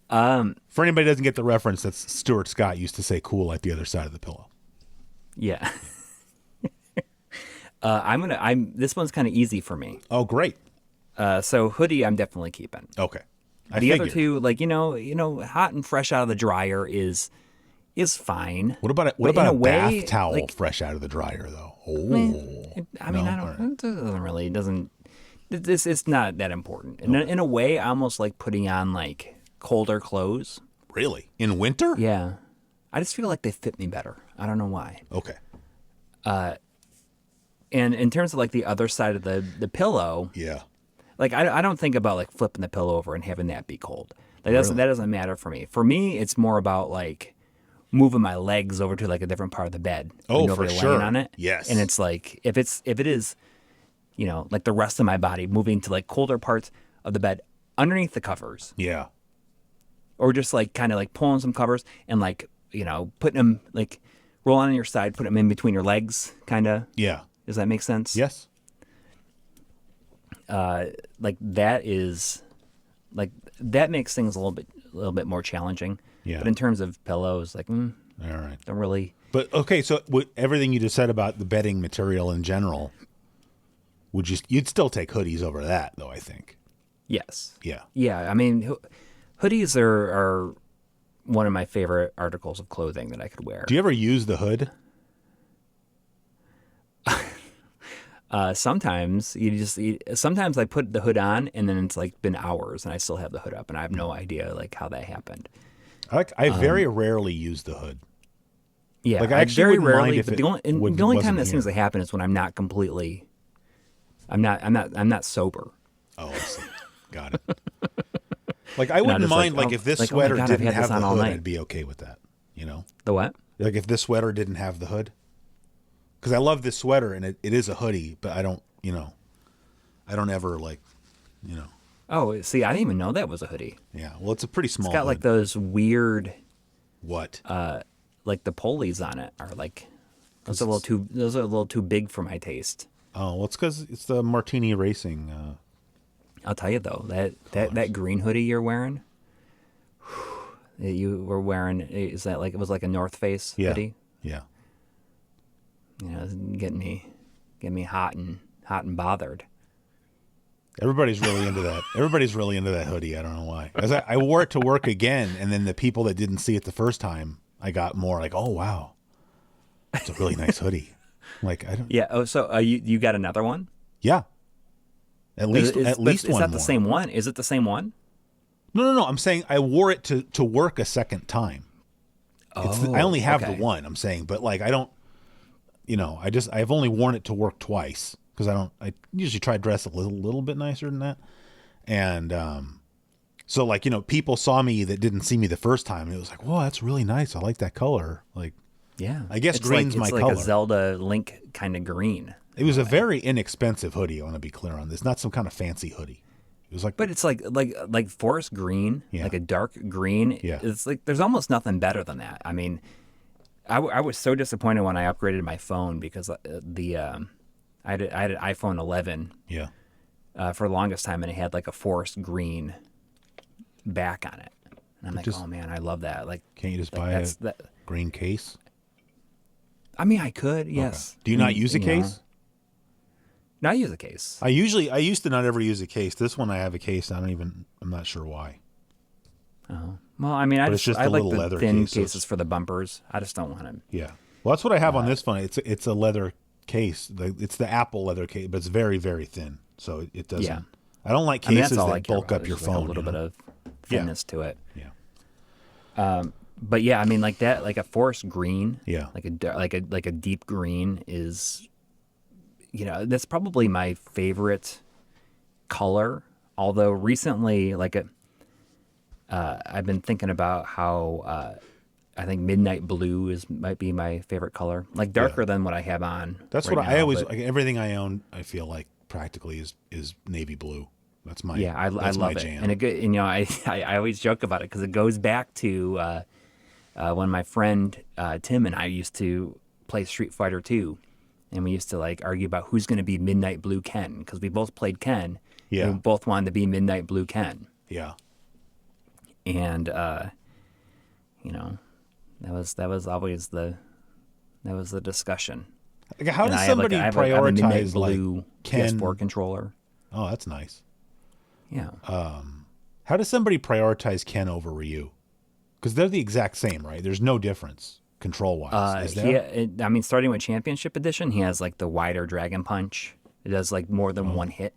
For anybody who doesn't get the reference, that's Stuart Scott used to say cool like the other side of the pillow. Yeah. This one's kind of easy for me. Oh, great. So hoodie, I'm definitely keeping. Okay. The other two, like, hot and fresh out of the dryer is fine. What about a bath towel fresh out of the dryer though? Oh, it's not that important. And in a way, I almost like putting on like colder clothes. Really? In winter? Yeah. I just feel like they fit me better. I don't know why. Okay. And in terms of like the other side of the pillow, yeah, like I don't think about like flipping the pillow over and having that be cold. Like that doesn't matter for me. For me, it's more about like moving my legs over to like a different part of the bed. Oh, for sure. Laying on it. Yes. And it's like if it is, like the rest of my body moving to like colder parts of the bed underneath the covers. Yeah. Or just like kind of like pulling some covers and like putting them like rolling on your side, putting them in between your legs, kind of. Yeah. Does that make sense? Yes. Like that is, like that makes things a little bit more challenging. Yeah. But in terms of pillows, like, all right, don't really. But okay, so everything you just said about the bedding material in general, you'd still take hoodies over that, though? I think. Yes. Yeah. Yeah. I mean, hoodies are one of my favorite articles of clothing that I could wear. Do you ever use the hood? Sometimes sometimes I put the hood on and then it's like been hours and I still have the hood up and I have no idea like how that happened. I very rarely use the hood. Yeah, like I actually very rarely. But the only time that here. seems to happen is when I'm not completely. I'm not sober. Oh, I see. Got it. Like I wouldn't mind like if this sweater didn't have the hood, I'd be okay with that. The what? Like if this sweater didn't have the hood. Because I love this sweater and it is a hoodie, but I don't, I don't ever like, you know. Oh, see, I didn't even know that was a hoodie. Yeah. Well, it's a pretty small. It's got like hood. those weird, What? like the pulleys on it are like those are a little too big for my taste. Oh, well, it's because it's the Martini Racing. I'll tell you though, that green hoodie you're wearing, that you were wearing, is that like, it was like a North Face hoodie? Yeah. You know, it's getting me hot and bothered. Everybody's really into that. Everybody's really into that hoodie. I don't know why. 'Cause I wore it to work again, and then the people that didn't see it the first time, I got more like, oh wow, it's a really nice hoodie. Like I don't. Yeah. Oh, so you got another one? Yeah. At least Is one that the more. same one? Is it the same one? No. I'm saying I wore it to work a second time. I only have okay. the one. I'm saying, but like I don't. You know, I've only worn it to work twice because I usually try to dress a little bit nicer than that. And so like, you know, people saw me that didn't see me the first time and it was like, whoa, that's really nice. I like that color. Like, Yeah. I guess it's green's like, my it's like color. a Zelda Link kind of green. It was a very inexpensive hoodie. I want to be clear on this. Not some kind of fancy hoodie. It was like, But it's like forest green, Yeah. like a dark green. Yeah. It's like there's almost nothing better than that. I mean, I was so disappointed when I upgraded my phone because I had an iPhone 11 yeah. for the longest time, and it had like a forest green back on it. And I'm like, just- oh man, I love that. Like, Can't you just like buy that's a that. green case? I mean, I could, yes. Do you not use a know. case? No, I use a case. I used to not ever use a case. This one I have a case. I'm not sure why. Well, I mean, But it's just I a like little the leather thin case, so cases for the bumpers. I just don't want to. Yeah. Well, that's what I have on this phone. It's a leather case. It's the Apple leather case, but it's very, very thin. So it doesn't. Yeah. I don't like I mean, cases that's all I that care bulk about, up your is, like, phone. a little you bit know? of thinness to it. Yeah. But yeah, I mean, like that, like a forest green. Yeah. Like a deep green is, you know, that's probably my favorite color. Although recently, I've been thinking about how I think midnight blue might be my favorite color, like darker than what I have on. That's right what now, I always but like. Everything I own, I feel like practically is navy blue. That's my yeah, I that's love my it, jam. and you know, I always joke about it because it goes back to when my friend Tim and I used to play Street Fighter 2, and we used to like argue about who's going to be Midnight Blue Ken because we both played Ken. Yeah. And we both wanted to be Midnight Blue Ken. Yeah. And you know, that was always the discussion. Like, how And does I have, somebody I have a Midnight prioritize Blue like Ken? PS4 controller. Oh, that's nice. Yeah. How does somebody prioritize Ken over Ryu? Because they're the exact same, right? There's no difference control wise. Is there? I mean, starting with Championship Edition, he has like the wider Dragon Punch. It does like more than one hit.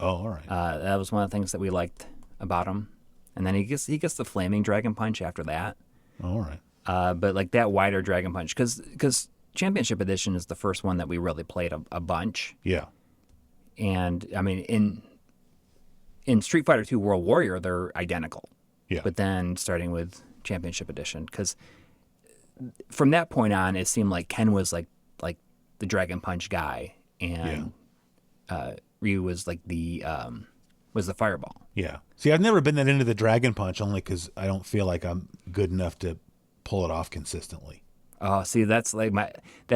Oh, all right. That was one of the things that we liked about him. And then he gets the Flaming Dragon Punch after that. Oh, all right. But like that wider Dragon Punch, because Championship Edition is the first one that we really played a bunch. Yeah. And I mean, in Street Fighter 2 World Warrior, they're identical. Yeah. But then starting with Championship Edition, because from that point on, it seemed like Ken was like the Dragon Punch guy, and Ryu was like the Fireball. Yeah. See, I've never been that into the Dragon Punch only because I don't feel like I'm good enough to pull it off consistently. Oh, see, that's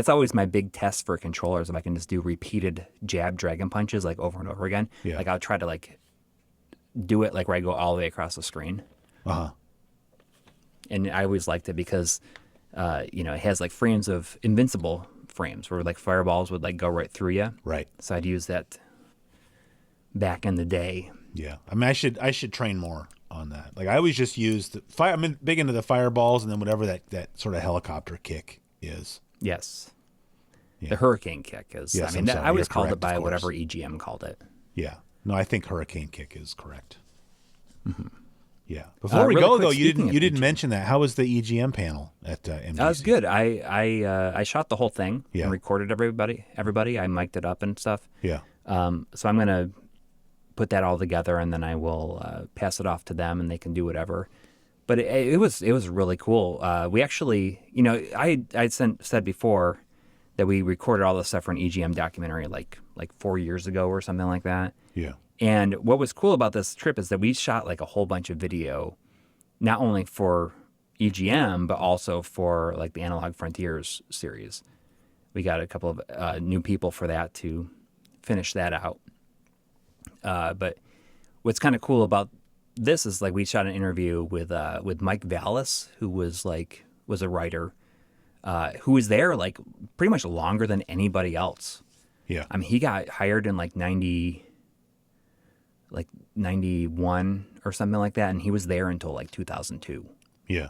always my big test for controllers. If I can just do repeated jab Dragon Punches like over and over again, Yeah. like I'll try to like do it like where I go all the way across the screen. Uh-huh. And I always liked it because, you know, it has like frames of invincible frames where like fireballs would like go right through you. Right. So I'd use that back in the day. Yeah. I mean, I should train more on that. Like I always just used fire. I'm big into the fireballs and then whatever that sort of helicopter kick is. Yes. Yeah. The hurricane kick is, Yes, I mean, I'm sorry, I always you're called correct, it by of course. whatever EGM called it. Yeah. No, I think hurricane kick is correct. Mm-hmm. Yeah. Before we really go quick, though, you speaking of didn't EGM. mention that. How was the EGM panel at MDC? That was good. I shot the whole thing Yeah. and recorded everybody. I mic'd it up and stuff. Yeah. So I'm going to put that all together and then I will pass it off to them and they can do whatever. But it was really cool. We actually, you know, I said before that we recorded all this stuff for an EGM documentary like 4 years ago or something like that. Yeah. And what was cool about this trip is that we shot like a whole bunch of video, not only for EGM, but also for like the Analog Frontiers series. We got a couple of new people for that to finish that out. But what's kind of cool about this is like we shot an interview with Mike Vallis, who was a writer, who was there like pretty much longer than anybody else. Yeah. I mean, he got hired in like 91 or something like that, and he was there until like 2002. Yeah.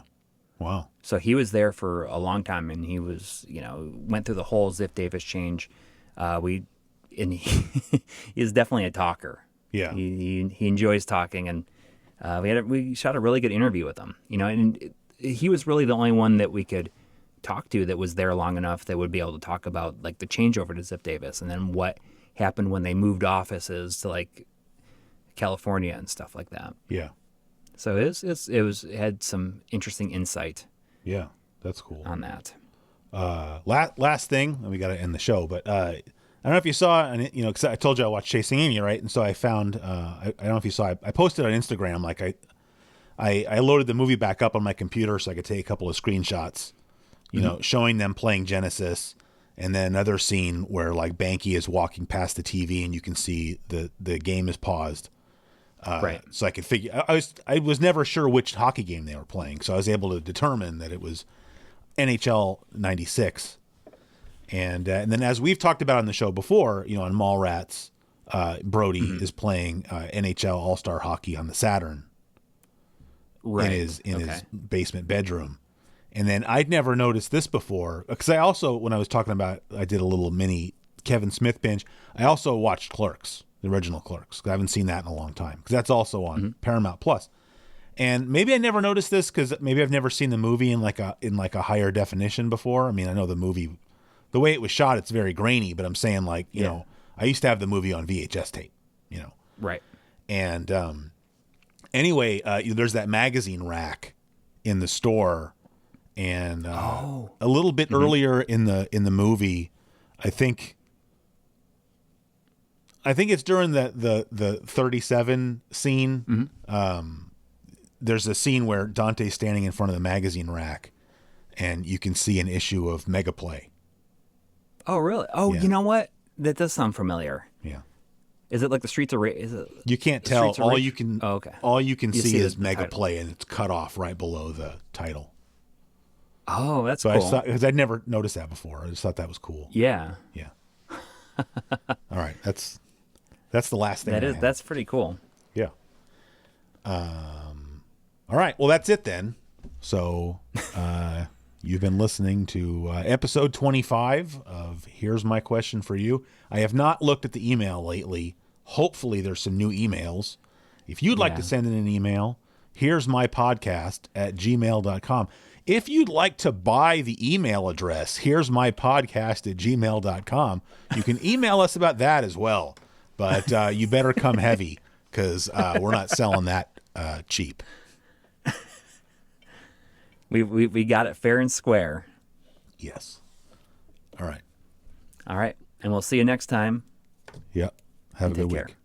Wow. So he was there for a long time, and he was, went through the whole Ziff Davis change. He is definitely a talker. Yeah. He enjoys talking, and we shot a really good interview with him. And he was really the only one that we could talk to that was there long enough that would be able to talk about like the changeover to Ziff Davis, and then what happened when they moved offices to like California and stuff like that. Yeah. So it had some interesting insight. Yeah, that's cool. On that. Last thing, and we got to end the show, but I don't know if you saw, and because I told you I watched Chasing Amy, right? And so I found, I don't know if you saw, I posted on Instagram, like I loaded the movie back up on my computer so I could take a couple of screenshots, showing them playing Genesis, and then another scene where like Banky is walking past the TV and you can see the game is paused. Right. So I could figure. I was never sure which hockey game they were playing, so I was able to determine that it was NHL '96. And then, as we've talked about on the show before, on Mallrats, Brody is playing NHL All Star Hockey on the Saturn. Right. In his basement bedroom. And then I'd never noticed this before because I also, when I was talking about, I did a little mini Kevin Smith binge. I also watched Clerks. The original Clerks. I haven't seen that in a long time because that's also on Paramount Plus. And maybe I never noticed this because maybe I've never seen the movie in like a higher definition before. I mean, I know the movie, the way it was shot, it's very grainy. But I'm saying like you know, I used to have the movie on VHS tape. Right. And anyway, there's that magazine rack in the store, and a little bit earlier in the movie, I think it's during the 37 scene. There's a scene where Dante's standing in front of the magazine rack, and you can see an issue of Megaplay. Oh, really? Oh, you know what? That does sound familiar. Yeah. Is it like the Streets of Rage? Is it? You can't tell. All you can see is Megaplay, and it's cut off right below the title. Oh, that's cool. cool. Because I'd never noticed that before. I just thought that was cool. Yeah. Yeah. All right. That's the last thing. That's pretty cool. Yeah. All right. Well, that's it then. So you've been listening to episode 25 of Here's My Question for You. I have not looked at the email lately. Hopefully there's some new emails. If you'd like to send in an email, here's my podcast at gmail.com. If you'd like to buy the email address, here's my podcast at gmail.com, you can email us about that as well. But you better come heavy because we're not selling that cheap. We got it fair and square. Yes. All right. All right. And we'll see you next time. Yep. Have a good week. Care.